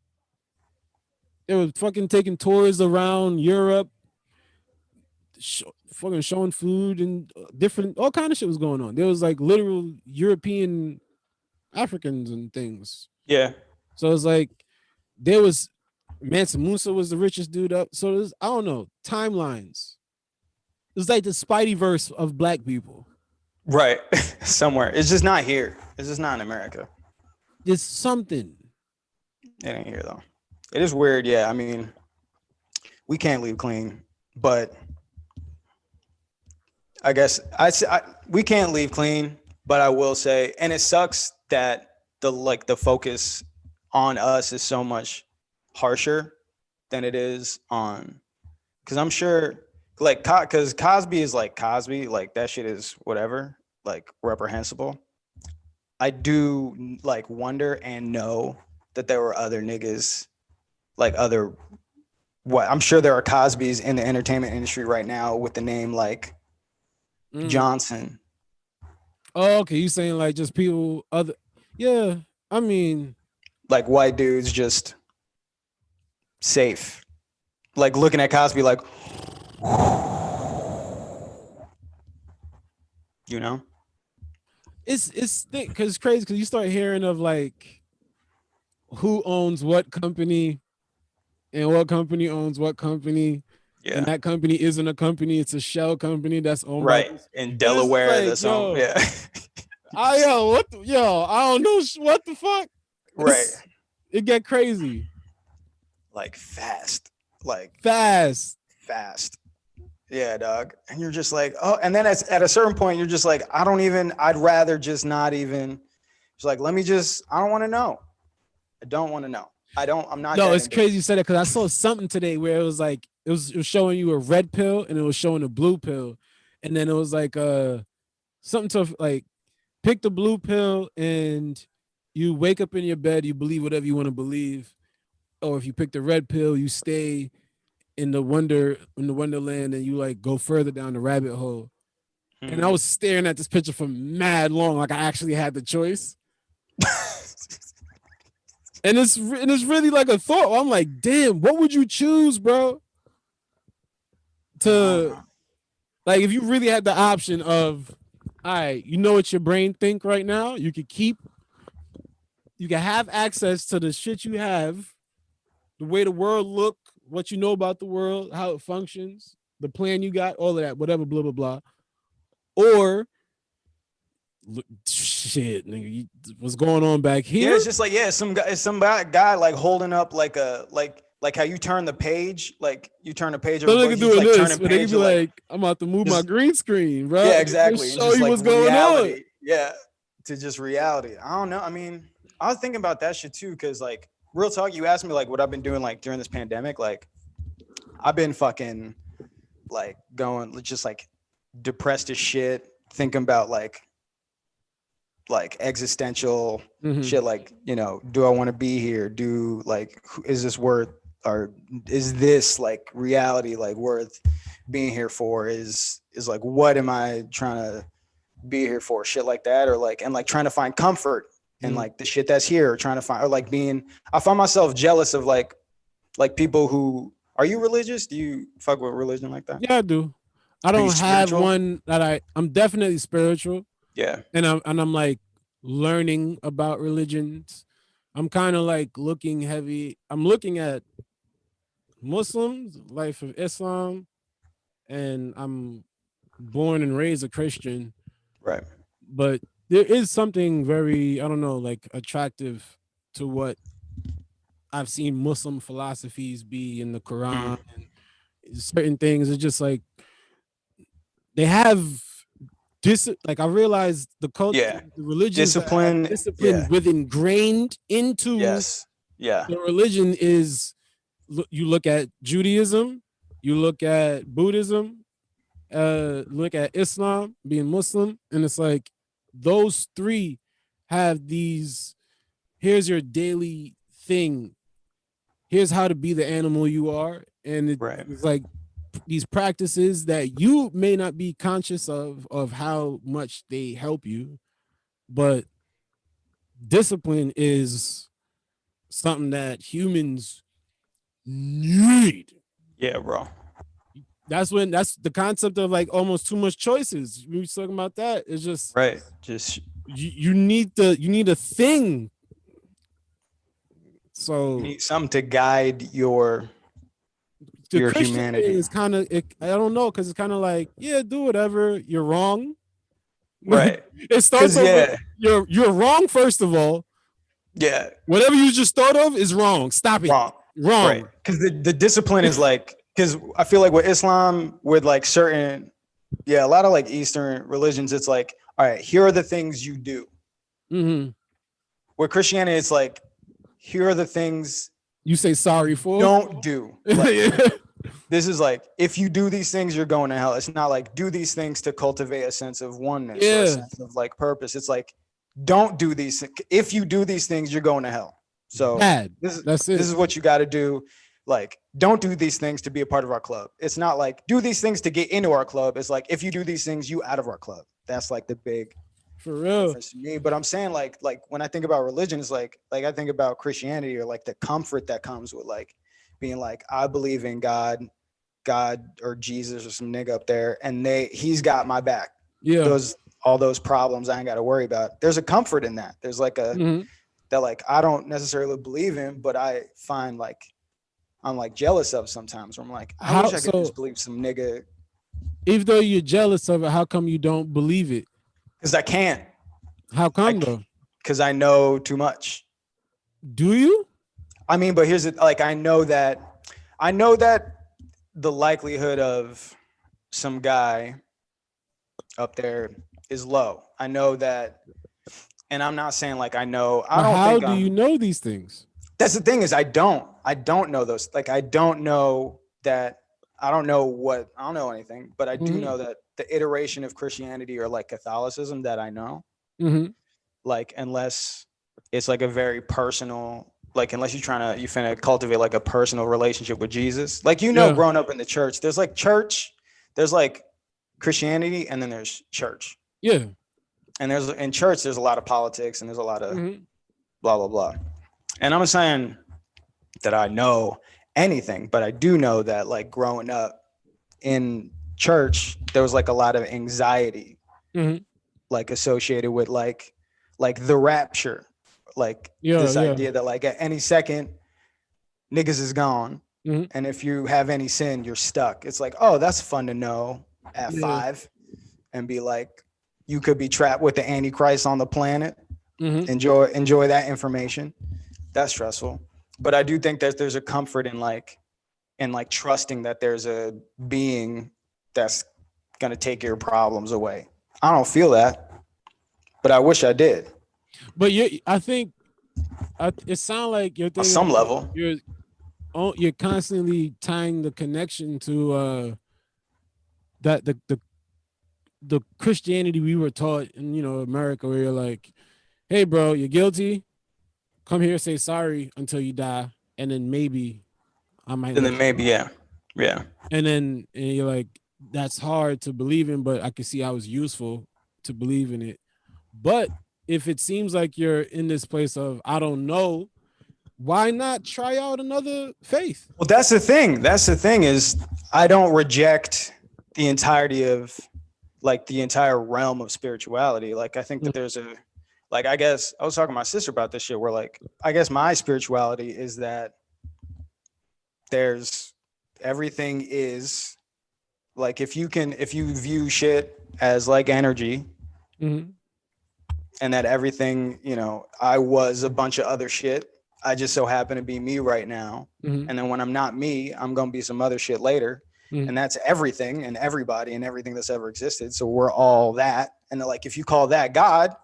They were fucking taking tours around Europe. fucking showing food and different, all kind of shit was going on. There was like literal European Africans and things. Yeah. So it's like there was Mansa Musa was the richest dude up. So there's, I don't know, timelines. It's like the Spideyverse of black people. Right. Somewhere. It's just not here. It's just not in America. It's something. It ain't here though. It is weird. Yeah. I mean, we can't leave clean, but I guess we can't leave clean, but I will say, and it sucks that the focus on us is so much harsher than it is on, because I'm sure like because Cosby is like Cosby, like that shit is whatever, like reprehensible. I do like wonder and know that there were other niggas, like other what I'm sure there are Cosbys in the entertainment industry right now with the name like Johnson. Oh, okay. You saying like just people other? Yeah, I mean, like white dudes just safe, like looking at Cosby like, you know, it's thick because it's crazy because you start hearing of like who owns what company and what company owns what company. Yeah. And that company isn't a company; it's a shell company that's owned right in Delaware. Like, that's owned, yeah. I don't know what the fuck. Right. It get crazy. Like fast. Yeah, dog. And you're just like, oh, and then at a certain point, you're just like, I'd rather just not even. It's like, I don't want to know. I don't want to know. I'm not. No, it's crazy you said it because I saw something today where it was like, it was showing you a red pill and it was showing a blue pill. And then it was like something to like pick the blue pill and you wake up in your bed, you believe whatever you want to believe. Or if you pick the red pill, you stay in the wonderland and you like go further down the rabbit hole. Mm-hmm. And I was staring at this picture for mad long, like I actually had the choice. and it's really like a thought. I'm like, damn, what would you choose, bro? Like if you really had the option of, all right, you know what your brain think right now? You can have access to the shit you have, the way the world look, what you know about the world, how it functions, the plan you got, all of that, whatever, blah, blah, blah. Or, shit, nigga, what's going on back here? Yeah, it's just like, some guy like holding up like how you turn the page, like you turn the page. So they can do this, but they can be like, I'm about to move my green screen, bro. Yeah, exactly. Just show you what's going on. Yeah, to just reality. I don't know. I mean, I was thinking about that shit too, because like, real talk, you asked me like what I've been doing like during this pandemic. Like, I've been fucking like going just like depressed as shit, thinking about like existential shit. Like, you know, do I want to be here? Is this worth, or is this like reality like worth being here for? Is like, what am I trying to be here for? Shit like that, or like, and like trying to find comfort and like the shit that's here, trying to find, or like I find myself jealous of like people who, are you religious? Do you fuck with religion like that? Yeah, I do. I don't have one that I'm definitely spiritual. Yeah. And I'm like learning about religions. I'm kind of like looking at Muslims, life of Islam, and I'm born and raised a Christian. Right. But there is something very, I don't know, like attractive to what I've seen Muslim philosophies be in the Quran and certain things. It's just like they have like I realized the culture, the religion, discipline with ingrained into the religion is, you look at Judaism, you look at Buddhism, look at Islam, being Muslim, and it's like those three have these, here's your daily thing, here's how to be the animal you are, and it's like these practices that you may not be conscious of how much they help you, but discipline is something that humans need. Yeah, bro. That's the concept of like almost too much choices. We were talking about that. It's just right. Just you need a thing. So you need something to guide your Christian humanity. thing is kind of, I don't know, because it's kind of like, yeah, do whatever. You're wrong. Right. It starts over. You're wrong, first of all. Yeah. Whatever you just thought of is wrong. Stop it. Wrong. Right. Because the discipline is like, because I feel like with Islam, with like certain, a lot of like Eastern religions, it's like, all right, here are the things you do. Mm-hmm. With Christianity, it's like, here are the things you say sorry for. Don't do. Like, this is like, if you do these things, you're going to hell. It's not like do these things to cultivate a sense of oneness or a sense of like purpose. It's like, don't do these. If you do these things, you're going to hell. So this is what you got to do. Like, don't do these things to be a part of our club. It's not like do these things to get into our club. It's like, if you do these things, you out of our club. That's like the big for real difference to me. But I'm saying like when I think about religion, it's like I think about Christianity, or like the comfort that comes with like being like, I believe in God or Jesus or some nigga up there, and he's got my back. Yeah. All those problems I ain't got to worry about. There's a comfort in that. There's like a that like I don't necessarily believe in, but I find like I'm like jealous of sometimes. Where I'm like, I wish I could just believe some nigga. Even though you're jealous of it, how come you don't believe it? Because I can't. How come though? Because I know too much. Do you? I mean, but here's it. Like, I know that the likelihood of some guy up there is low. I know that, and I'm not saying like I know. How do you know these things? That's the thing is I don't know those. Like, I don't know that. I don't know anything, but I do know that the iteration of Christianity or like Catholicism that I know, like, unless it's like a very personal, like, unless you're finna cultivate like a personal relationship with Jesus, like, growing up in the church, there's like Christianity, and then there's church. Yeah. And in church, there's a lot of politics, and there's a lot of blah, blah, blah. And I'm saying that I know anything, but I do know that like growing up in church, there was like a lot of anxiety, like associated with like the rapture, like this idea that like at any second niggas is gone. And if you have any sin, you're stuck. It's like, oh, that's fun to know at 5 and be like, you could be trapped with the Antichrist on the planet. Enjoy that information. That's stressful. But I do think that there's a comfort in like trusting that there's a being that's gonna take your problems away. I don't feel that, but I wish I did. But I think it sounds like you're thinking, on some level you're constantly tying the connection to that the Christianity we were taught in America, where you're like, hey bro, you're guilty, come here, say sorry until you die, and then maybe I might. And then maybe yeah. And then you're like, that's hard to believe in, but I can see how it's useful to believe in it. But if it seems like you're in this place of I don't know, why not try out another faith? Well, that's the thing. Is I don't reject the entirety of like the entire realm of spirituality. Like, I think that there's like, I guess I was talking to my sister about this shit where like, I guess my spirituality is that there's everything is like, if you view shit as like energy, and that everything, I was a bunch of other shit. I just so happen to be me right now. And then when I'm not me, I'm going to be some other shit later. And that's everything and everybody and everything that's ever existed. So we're all that. And like, if you call that God,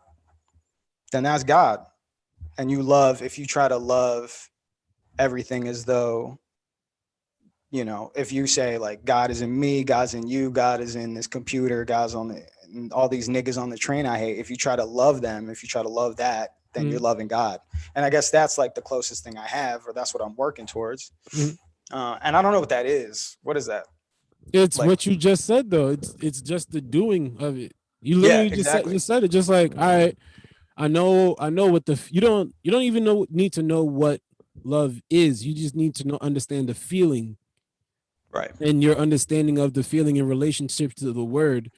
then that's God. And if you try to love everything as though, if you say like, God is in me, God's in you, God is in this computer, God's on all these niggas on the train I hate. If you try to love them, if you try to love that, then you're loving God. And I guess that's like the closest thing I have, or that's what I'm working towards. And I don't know what that is. What is that? It's like, what you just said though. It's just the doing of it. You literally just said it. Just like, all right, I know what you don't even need to know what love is. You just need to understand the feeling Right. And your understanding of the feeling in relationship to the word,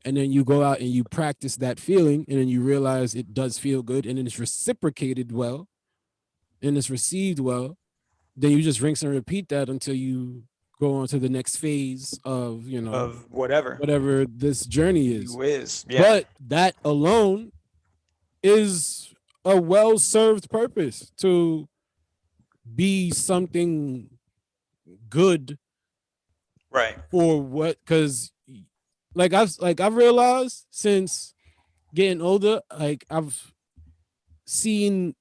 and then you go out and you practice that feeling, and then you realize it does feel good, and then it's reciprocated well, and it's received well, then you just rinse and repeat that until you go on to the next phase of, Of whatever this journey is. you is. Yeah. But that alone is a well-served purpose to be something good. Right. For what? Because I've realized since getting older, like I've seen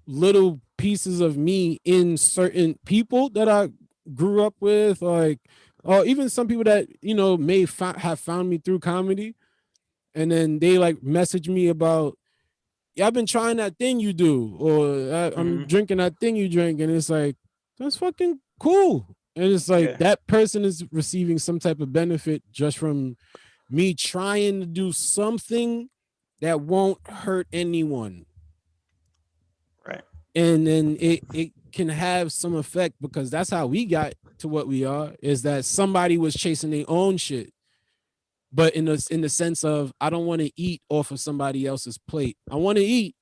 little pieces of me in certain people that I grew up with, or even some people that may have found me through comedy, and then they like message me about, yeah, I've been trying that thing you do, or I'm drinking that thing you drink, and it's like, that's fucking cool. And it's like that person is receiving some type of benefit just from me trying to do something that won't hurt anyone. Right. And then it can have some effect, because that's how we got to what we are, is that somebody was chasing their own shit. But in the sense of, I don't want to eat off of somebody else's plate. I want to eat,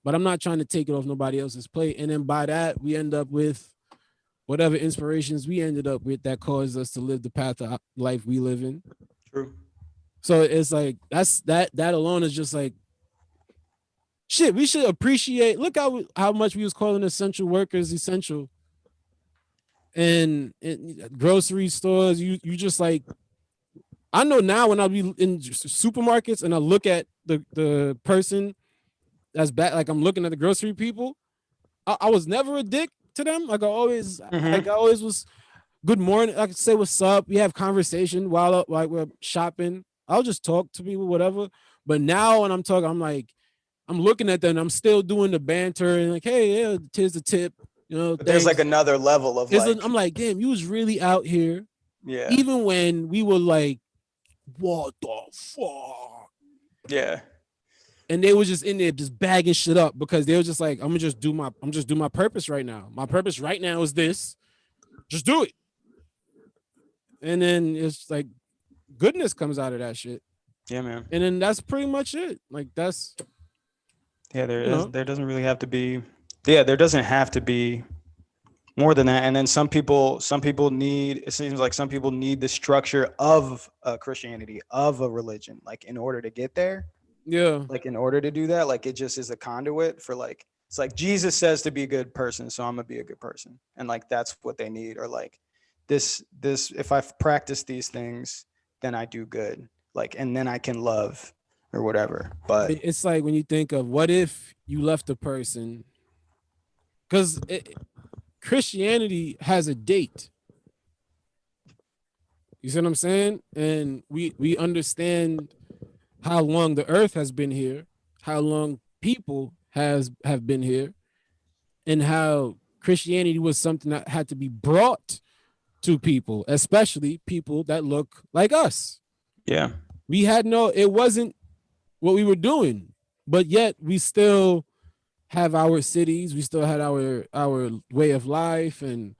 but I'm not trying to take it off nobody else's plate. And then by that, we end up with whatever inspirations we ended up with that caused us to live the path of life we live in. True. So it's like, that alone is just like, shit, we should appreciate, look how much we was calling essential workers essential. And grocery stores, you just like, I know now when I'll be in supermarkets and I look at the person that's back, like I'm looking at the grocery people, I was never a dick to them. Like I always was, good morning. I could say what's up. We have conversation while we're shopping. I'll just talk to people, whatever. But now when I'm talking, I'm like, I'm looking at them. I'm still doing the banter and like, hey, yeah, tis the tip. But there's like another level of I'm like, damn, you was really out here. Yeah. Even when we were like, what the fuck? Yeah. And they were just in there just bagging shit up, because they were just like, I'm just do my purpose right now. My purpose right now is this. Just do it. And then it's like goodness comes out of that shit. Yeah, man. And then that's pretty much it. Like that's there doesn't really have to be there doesn't have to be more than that. And then some people need, it seems like some people need the structure of Christianity, of a religion, like in order to get there. Yeah. Like in order to do that, like it just is a conduit for like, it's like Jesus says to be a good person, so I'm gonna be a good person. And like that's what they need. Or like this if I practice these things, then I do good. Like, and then I can love or whatever. But it's like when you think of, what if you left a person, because Christianity has a date. You see what I'm saying? And we understand how long the earth has been here, how long people have been here, and how Christianity was something that had to be brought to people, especially people that look like us. Yeah. It wasn't what we were doing, but yet we still have our cities, we still had our way of life, and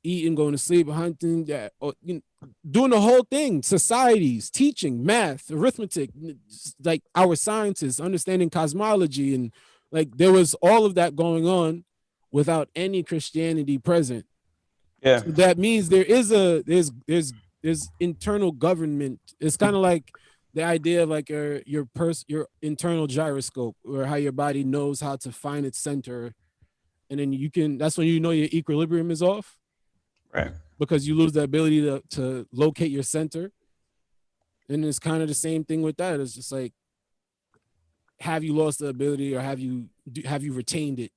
eating, going to sleep, hunting, doing the whole thing, societies, teaching, math, arithmetic, like our sciences, understanding cosmology, and like there was all of that going on without any Christianity present. Yeah. So that means there's internal government. It's kind of like the idea of like your internal gyroscope, or how your body knows how to find its center, and then that's when you know your equilibrium is off. Right. Because you lose the ability to locate your center. And it's kind of the same thing with that. It's just like, have you lost the ability, or have you retained it?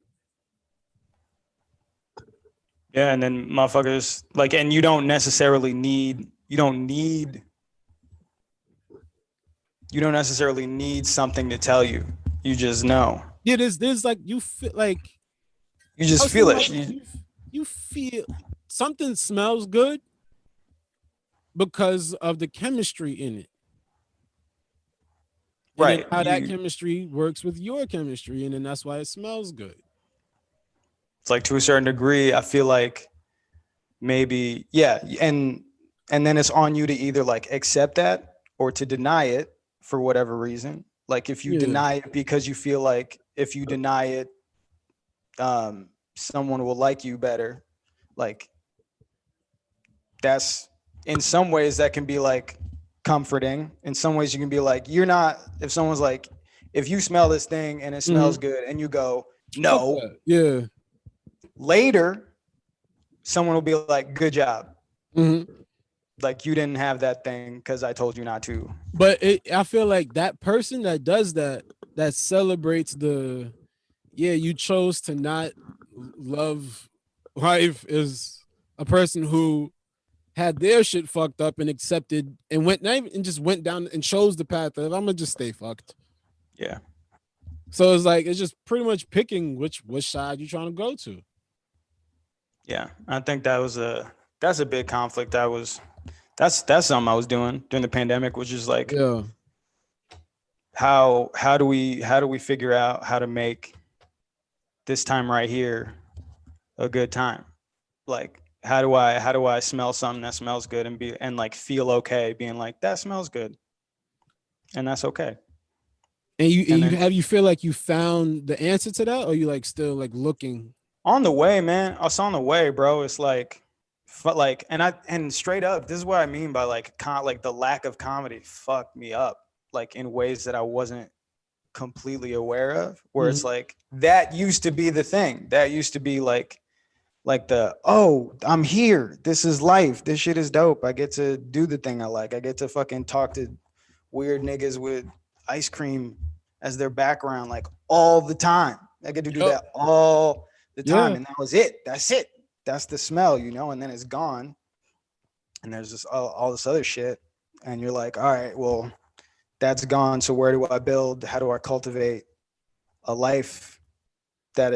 Yeah, and then motherfuckers like, and you don't necessarily need something to tell you. You just know. Yeah, there's like, you feel like, you just feel it. Like you feel something smells good because of the chemistry in it. And right. how that chemistry works with your chemistry, and then that's why it smells good. It's like, to a certain degree, I feel like maybe, yeah. And then it's on you to either like accept that or to deny it for whatever reason. Like if you deny it because you feel like if you deny it, someone will like you better. Like that's, in some ways that can be like comforting. In some ways you can be like, you're not, if someone's like, if you smell this thing and it smells good and you go, no. Yeah. Later, someone will be like, good job. Mm-hmm. Like you didn't have that thing because I told you not to. But I feel like that person that does that celebrates the, you chose to not love life, is a person who had their shit fucked up and accepted and went and just went down and chose the path of, I'm gonna just stay fucked. Yeah. So it's like, it's just pretty much picking which side you're trying to go to. Yeah, I think that's a big conflict. That's something I was doing during the pandemic, which is like, how do we figure out how to make this time right here a good time? Like, how do I smell something that smells good and like feel okay being like, that smells good, and that's okay. And you feel like you found the answer to that, or you like still like looking? On the way, man. It's on the way, bro. It's like, and straight up, this is what I mean by like the lack of comedy fucked me up, like in ways that I wasn't completely aware of. Where it's like, that used to be the thing. That used to be like the, oh, I'm here. This is life. This shit is dope. I get to do the thing I like. I get to fucking talk to weird niggas with ice cream as their background, like all the time. I get to do that all the time. And that was it. That's it. That's the smell, and then it's gone. And there's just all this other shit. And you're like, all right, well, that's gone. So where do I build? How do I cultivate a life that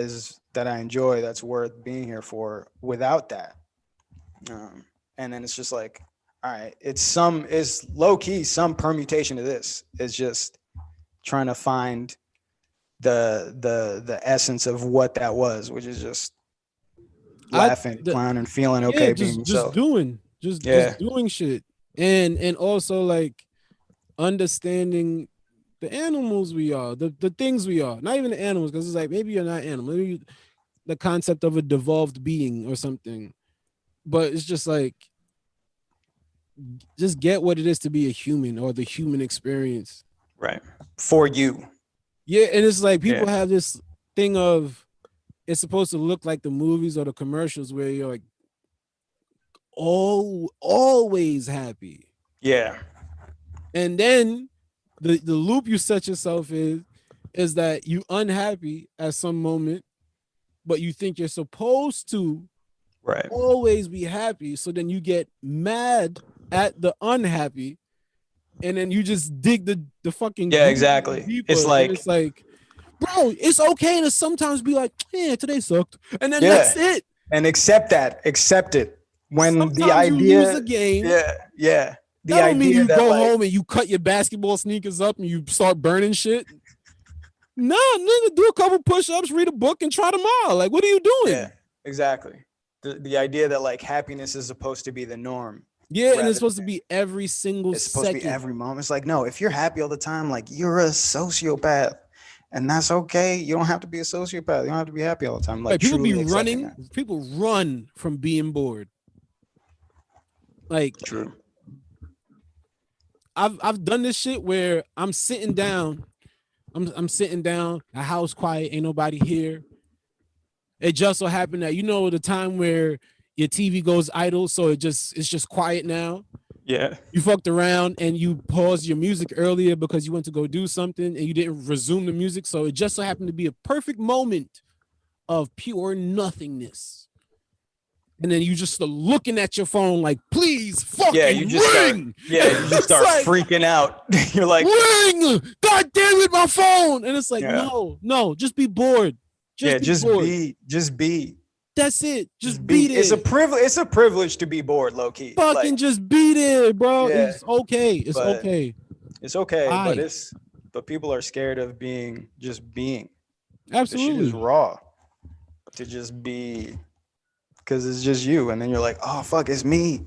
I enjoy, that's worth being here for without that? And then it's just like, all right, it's low key, some permutation of this is just trying to find the essence of what that was, which is just laughing, clowning, feeling okay, being yourself. Just doing shit, and also like understanding the animals we are, the things we are, not even the animals, because it's like, maybe you're not animal, maybe the concept of a devolved being or something, but it's just like, just get what it is to be a human, or the human experience, right, for you. Yeah. And it's like, people have this thing of, it's supposed to look like the movies or the commercials where you're like always happy. Yeah. And then the loop you set yourself is that you unhappy at some moment, but you think you're supposed to always be happy. So then you get mad at the unhappy, and then you just dig the fucking exactly deeper. It's like, bro, it's okay to sometimes be like, yeah, today sucked, and then that's it. And accept it. When sometimes the idea, you lose a game. Yeah. The that don't mean you go home and you cut your basketball sneakers up and you start burning shit. Nah, nigga, do a couple push-ups, read a book, and try tomorrow. Like, what are you doing? Yeah, exactly. The idea that like happiness is supposed to be the norm. Yeah, and it's supposed to be every single second. It's supposed to be every moment. It's like, no, if you're happy all the time, like, you're a sociopath. And that's okay. You don't have to be a sociopath. You don't have to be happy all the time. Like, people be running. People run from being bored. Like, true. I've done this shit where I'm sitting down. I'm sitting down. The house quiet. Ain't nobody here. It just so happened that, the time where your TV goes idle, so it's just quiet now. Yeah. You fucked around and you paused your music earlier because you went to go do something and you didn't resume the music. So it just so happened to be a perfect moment of pure nothingness. And then you just start looking at your phone like, please fucking ring. You just start like, freaking out. You're like, ring! God damn it, my phone! And it's like, no, just be bored. Just be. That's it. Just be there. It's a privilege to be bored, low key. Fucking just be there, bro. Yeah, it's okay. It's okay. It's okay, but people are scared of being. Absolutely. This shit is raw. To just be because it's just you. And then you're like, oh, fuck, it's me.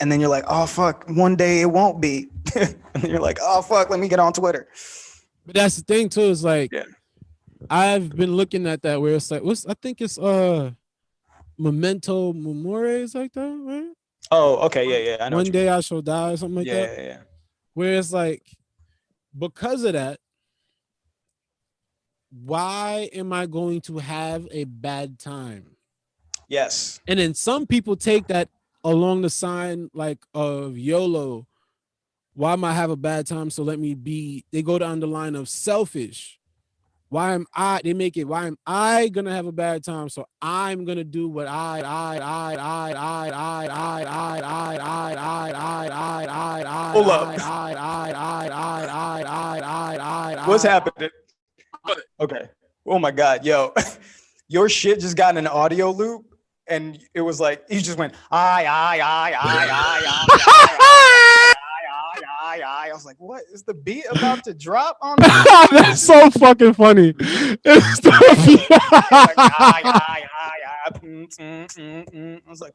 And then you're like, oh, fuck, one day it won't be. And then you're like, oh, fuck, let me get on Twitter. But that's the thing, too. Is like, yeah. I've been looking at that where it's like, I think it's Memento Mori is like that, right? Oh, okay. Yeah. I know One day I shall die or something like that. Yeah. Where it's like, because of that, why am I going to have a bad time? Yes. And then some people take that along the sign like of YOLO. Why am I have a bad time? So let me be. They go down the line of selfish. Why am I? They make it. Why am I gonna have a bad time? So I'm gonna do what What's happening? Okay. Oh my God, yo, your shit just got in an audio loop, and it was like you just went I was like, what is the beat about to drop on? That's so fucking funny. It's the I was like,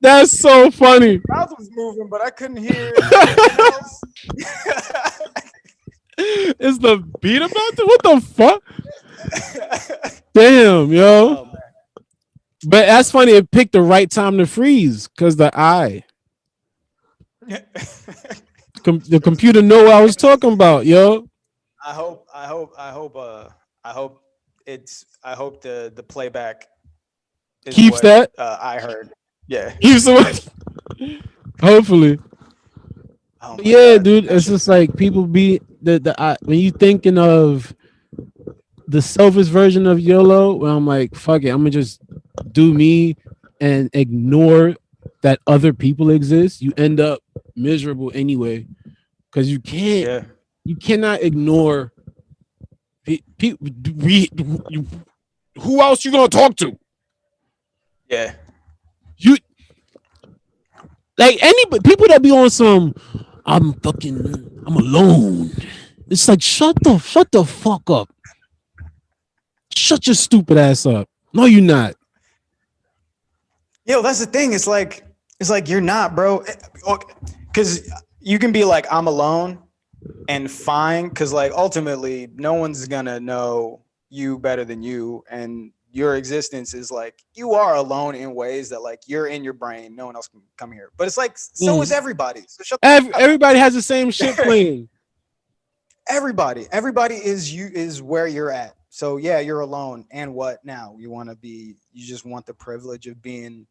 that's so funny. My mouth was moving, but I couldn't hear. Is the beat about to? What the fuck? Damn, yo. Oh, but that's funny. It picked the right time to freeze because the eye. The computer know what I was talking about, yo. I hope the playback keeps what, that. I heard. Yeah. Keeps it. Hopefully. Oh yeah, God. Dude. It's just like people be when you thinking of the selfish version of YOLO, where I'm like, fuck it, I'm gonna just do me and ignore that other people exist. You end up miserable anyway, because you cannot ignore people. Who else you gonna talk to? Yeah, you like anybody. People that be on some, I'm alone. It's like shut the fuck up. Shut your stupid ass up. No, you're not. Yo, that's the thing. It's like you're not, bro. Because you can be like, I'm alone and fine. Because like ultimately, no one's gonna know you better than you, and your existence is like you are alone in ways that like you're in your brain. No one else can come here. But it's like so is everybody. So shut everybody has the same shit playing. Everybody is where you're at. So yeah, you're alone. And what now? You just want the privilege of being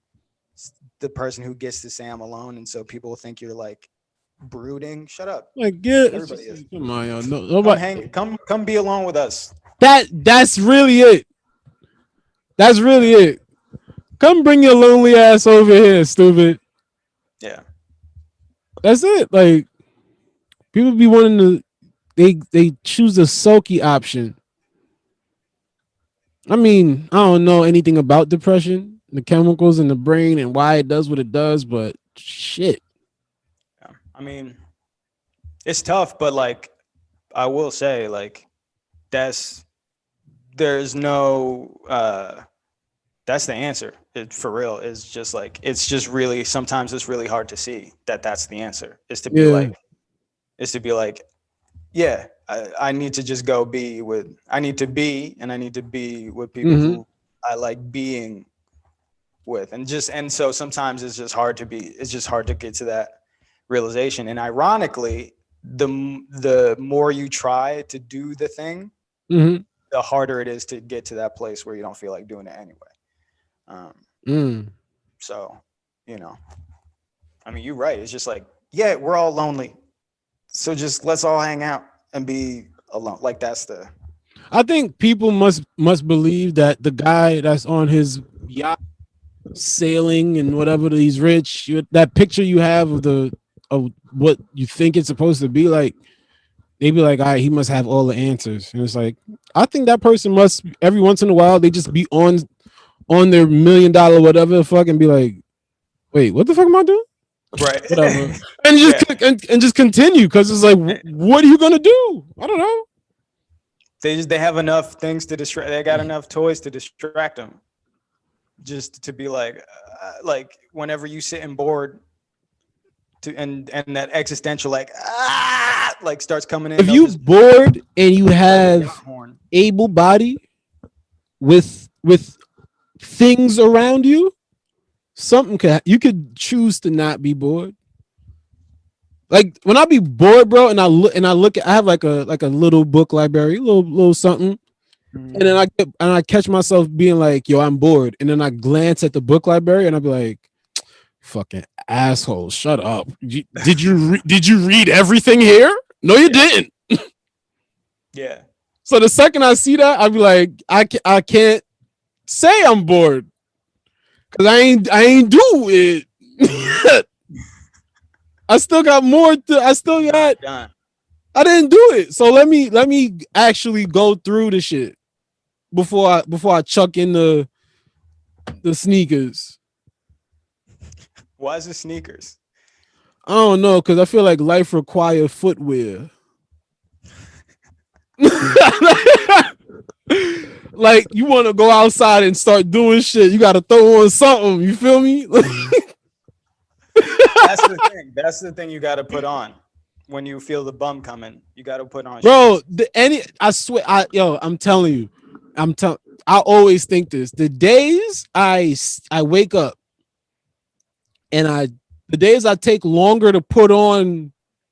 the person who gets to say I'm alone. And so people think you're like brooding. Shut up. Like, everybody is. Come on, y'all. Nobody. Come be alone with us. That's really it. That's really it. Come bring your lonely ass over here, stupid. Yeah. That's it. Like, people be wanting to, they choose the sulky option. I mean, I don't know anything about depression, the chemicals in the brain and why it does what it does, but shit. Yeah. I mean, it's tough, but like, I will say, like, that's the answer. For real, is just like, sometimes it's really hard to see that that's the answer, is to be like, yeah, I need to just go be with, I need to be with people who I like being with. And so sometimes it's just hard to get to that realization. And ironically, the more you try to do the thing, the harder it is to get to that place where you don't feel like doing it anyway. So, I mean, you're right. It's just like, yeah, we're all lonely. So just let's all hang out and be alone. Like I think people must believe that the guy that's on his yacht sailing and whatever, he's rich. That picture you have of what you think it's supposed to be like, they be like, all right, he must have all the answers. And it's like, I think that person must, every once in a while, they just be on their $1 million whatever the fuck and be like, wait, what the fuck am I doing? Right. Whatever. And just and just continue, because it's like, what are you gonna do? I don't know. They have enough things to distract. They got enough toys to distract them. just to be like whenever you sitting bored, and that existential like starts coming in. If you bored and you have able body with things around you, you could choose to not be bored. Like when I be bored, bro, and I have like a little book library, little something, and then I catch myself being like, yo, I'm bored, and then I glance at the book library and I be like, fucking asshole, shut up. Did you read everything here? No, you didn't. Yeah. So the second I see that, I be like, I can't say I'm bored because I ain't do it. I still got more. I didn't do it. So let me actually go through the shit before I chuck in the sneakers. Why is it sneakers? I don't know, because I feel like life requires footwear. Like you want to go outside and start doing shit, you got to throw on something. You feel me? That's the thing you got to put on when you feel the bum coming. You got to put on. Bro, I swear, I'm telling you, I always think this. The days I wake up and the days I take longer to put on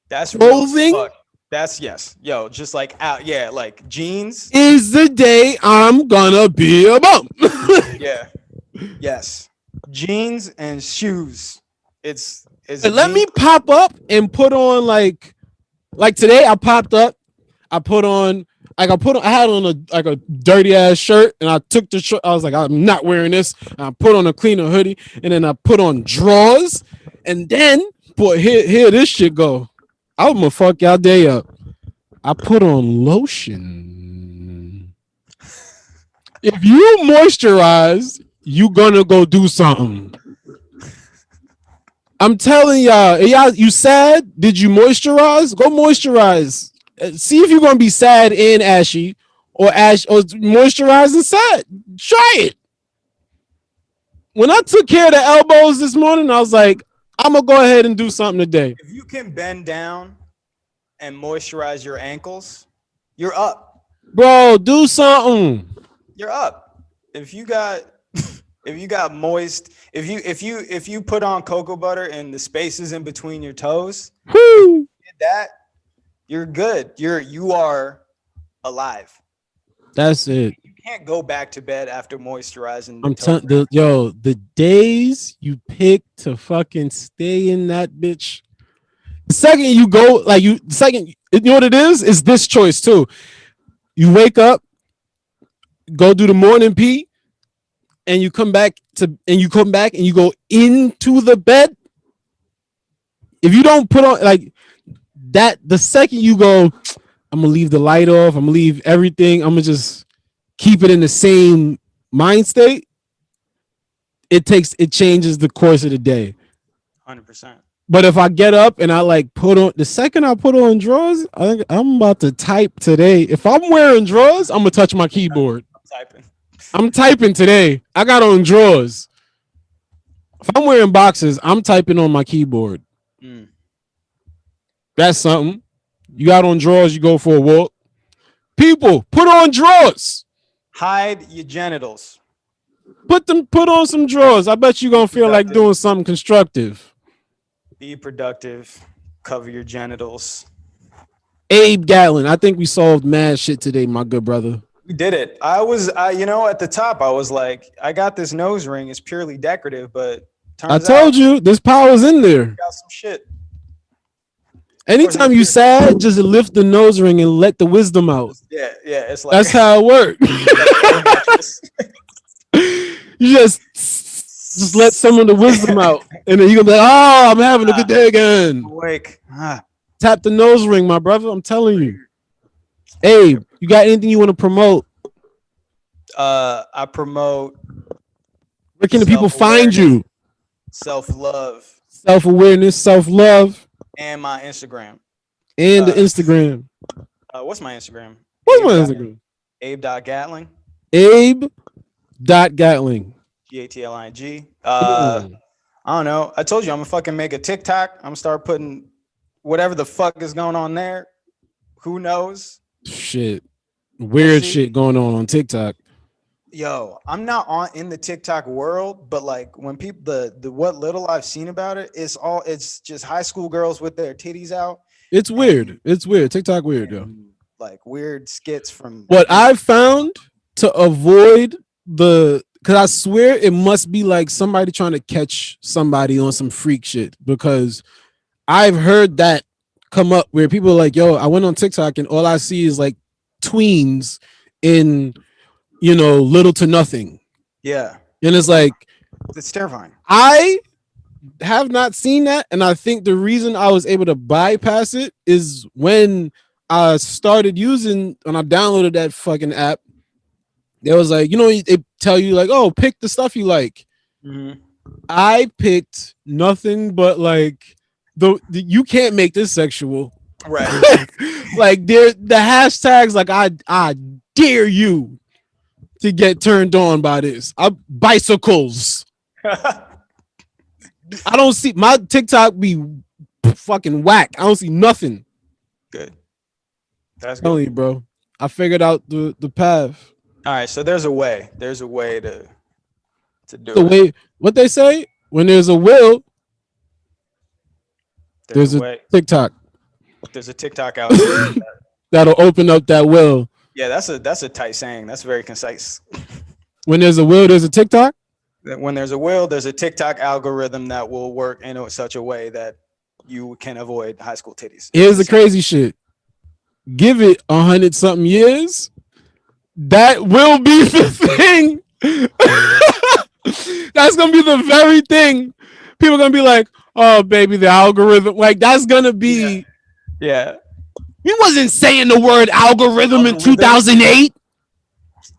clothing. That's yes. Yo, just like out. Yeah, like jeans is the day I'm gonna be a bum. Yeah. Yes. Jeans and shoes. It's let me pop up and put on like today I popped up. I had on a dirty ass shirt and I took the shirt. I was like, I'm not wearing this. And I put on a cleaner hoodie and then I put on drawers and then here this shit go. I'm gonna fuck y'all day up. I put on lotion. If you moisturize, you gonna go do something. I'm telling y'all, you sad? Did you moisturize? Go moisturize. See if you're gonna be sad and ashy, or moisturize and sad. Try it. When I took care of the elbows this morning, I was like, I'm gonna go ahead and do something today. If you can bend down and moisturize your ankles, you're up. Bro, do something. You're up. If you got moist, if you put on cocoa butter in the spaces in between your toes, whoo, that you're good. You are alive. That's it. You can't go back to bed after moisturizing. The days you pick to fucking stay in that bitch. The second you go, you know what it is? It's this choice too. You wake up, go do the morning pee, and you come back and you go into the bed. If you don't put on like that, the second you go, I'm gonna leave the light off, I'm gonna leave everything, I'm gonna just keep it in the same mind state. It changes the course of the day. 100%. But if I get up and I put on, the second I put on drawers, I'm about to type today. If I'm wearing drawers, I'm gonna touch my keyboard. I'm typing today. I got on drawers. If I'm wearing boxes, I'm typing on my keyboard. That's something. You got on drawers, you go for a walk. People, put on drawers. Hide your genitals. Put on some drawers. I bet you're gonna feel like doing something constructive. Be productive. Cover your genitals. Abe Gatling. I think we solved mad shit today, my good brother. We did it. At the top, I was like, I got this nose ring. It's purely decorative, but I told you, this power's in there. Got some shit. Anytime you sad, just lift the nose ring and let the wisdom out. Yeah. It's like that's how it works. You just let some of the wisdom out, and then you're gonna be like, oh, I'm having a good day again. Awake. Tap the nose ring, my brother. I'm telling you. Abe, you got anything you want to promote? I promote. Where can the people find you? Self-love. Self-awareness, self-love. And my Instagram. And the Instagram. What's my Instagram? What's my Instagram? Abe.Gatling. Abe.Gatling. Gatling. I don't know. I told you I'm gonna fucking make a TikTok. I'm gonna start putting whatever the fuck is going on there. Who knows? Shit. Weird shit going on TikTok. Yo, I'm not in the TikTok world, but like when people the what little I've seen about it, it's just high school girls with their titties out. It's weird. It's weird. TikTok weird, yo. Like weird skits from what I found to avoid because I swear it must be like somebody trying to catch somebody on some freak shit, because I've heard that come up where people are like, yo, I went on TikTok and all I see is like tweens in, little to nothing. Yeah. And it's like, it's terrifying. I have not seen that. And I think the reason I was able to bypass it is when I downloaded that fucking app, there was like, they tell you like, oh, pick the stuff you like. Mm-hmm. I picked nothing but like you can't make this sexual. Right. Like the hashtags like I dare you to get turned on by this. Bicycles. I don't see my TikTok be fucking whack. I don't see nothing. Good. That's good. You, bro. I figured out the path. All right, so there's a way. There's a way to do the it. Way what they say, when there's a will, there's a TikTok. There's a TikTok out there that'll open up that will. Yeah, that's a tight saying. That's very concise. When there's a will, there's a TikTok. When there's a will, there's a TikTok algorithm that will work in such a way that you can avoid high school titties. Here's the crazy shit. Give it 100-something years, that will be the thing. That's gonna be the very thing. People are gonna be like, oh baby, the algorithm. Like that's gonna be. Yeah. He wasn't saying the word algorithm in 2008.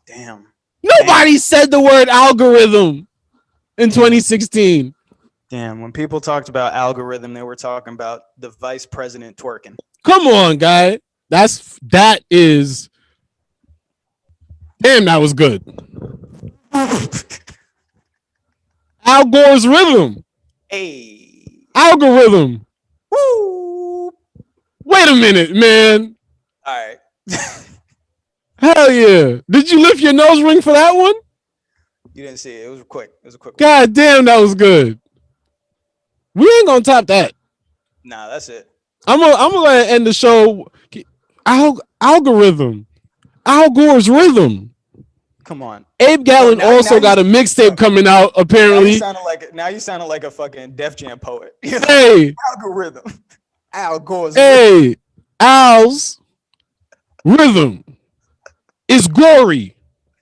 Damn. Nobody said the word algorithm in 2016. Damn. When people talked about algorithm, they were talking about the vice president twerking. Come on, guy. That is. Damn, that was good. Al Gore's rhythm. Hey. Algorithm. Woo. Wait a minute, man. All right. Hell yeah. Did you lift your nose ring for that one? You didn't see it. It was quick. It was a quick one. God damn, that was good. We ain't gonna top that. Nah, that's it. I'm gonna end the show. Algorithm. Al Gore's rhythm. Come on. Abe Gatling also got a mixtape coming out, apparently. Now you sounded like a fucking Def Jam poet. Hey. Algorithm. Al Gore's rhythm. Al's rhythm is gory.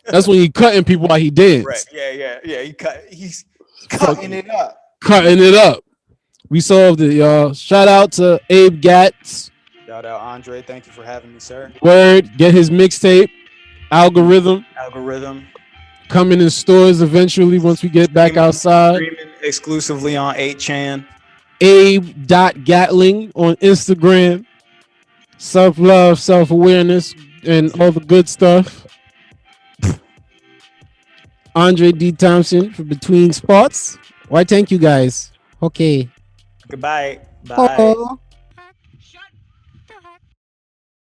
That's when he cutting people while he dance. Right. Yeah. He's cutting it up. Cutting it up. We solved it, y'all. Shout out to Abe Gats. Shout out Andre. Thank you for having me, sir. Word. Get his mixtape. Algorithm. Coming in stores eventually once we get back outside. Streaming exclusively on 8chan. Abe.Gatling on Instagram. Self-love, self-awareness, and all the good stuff. Andre D. Thompson for Between Spots. Why, thank you guys. Okay. Goodbye. Bye.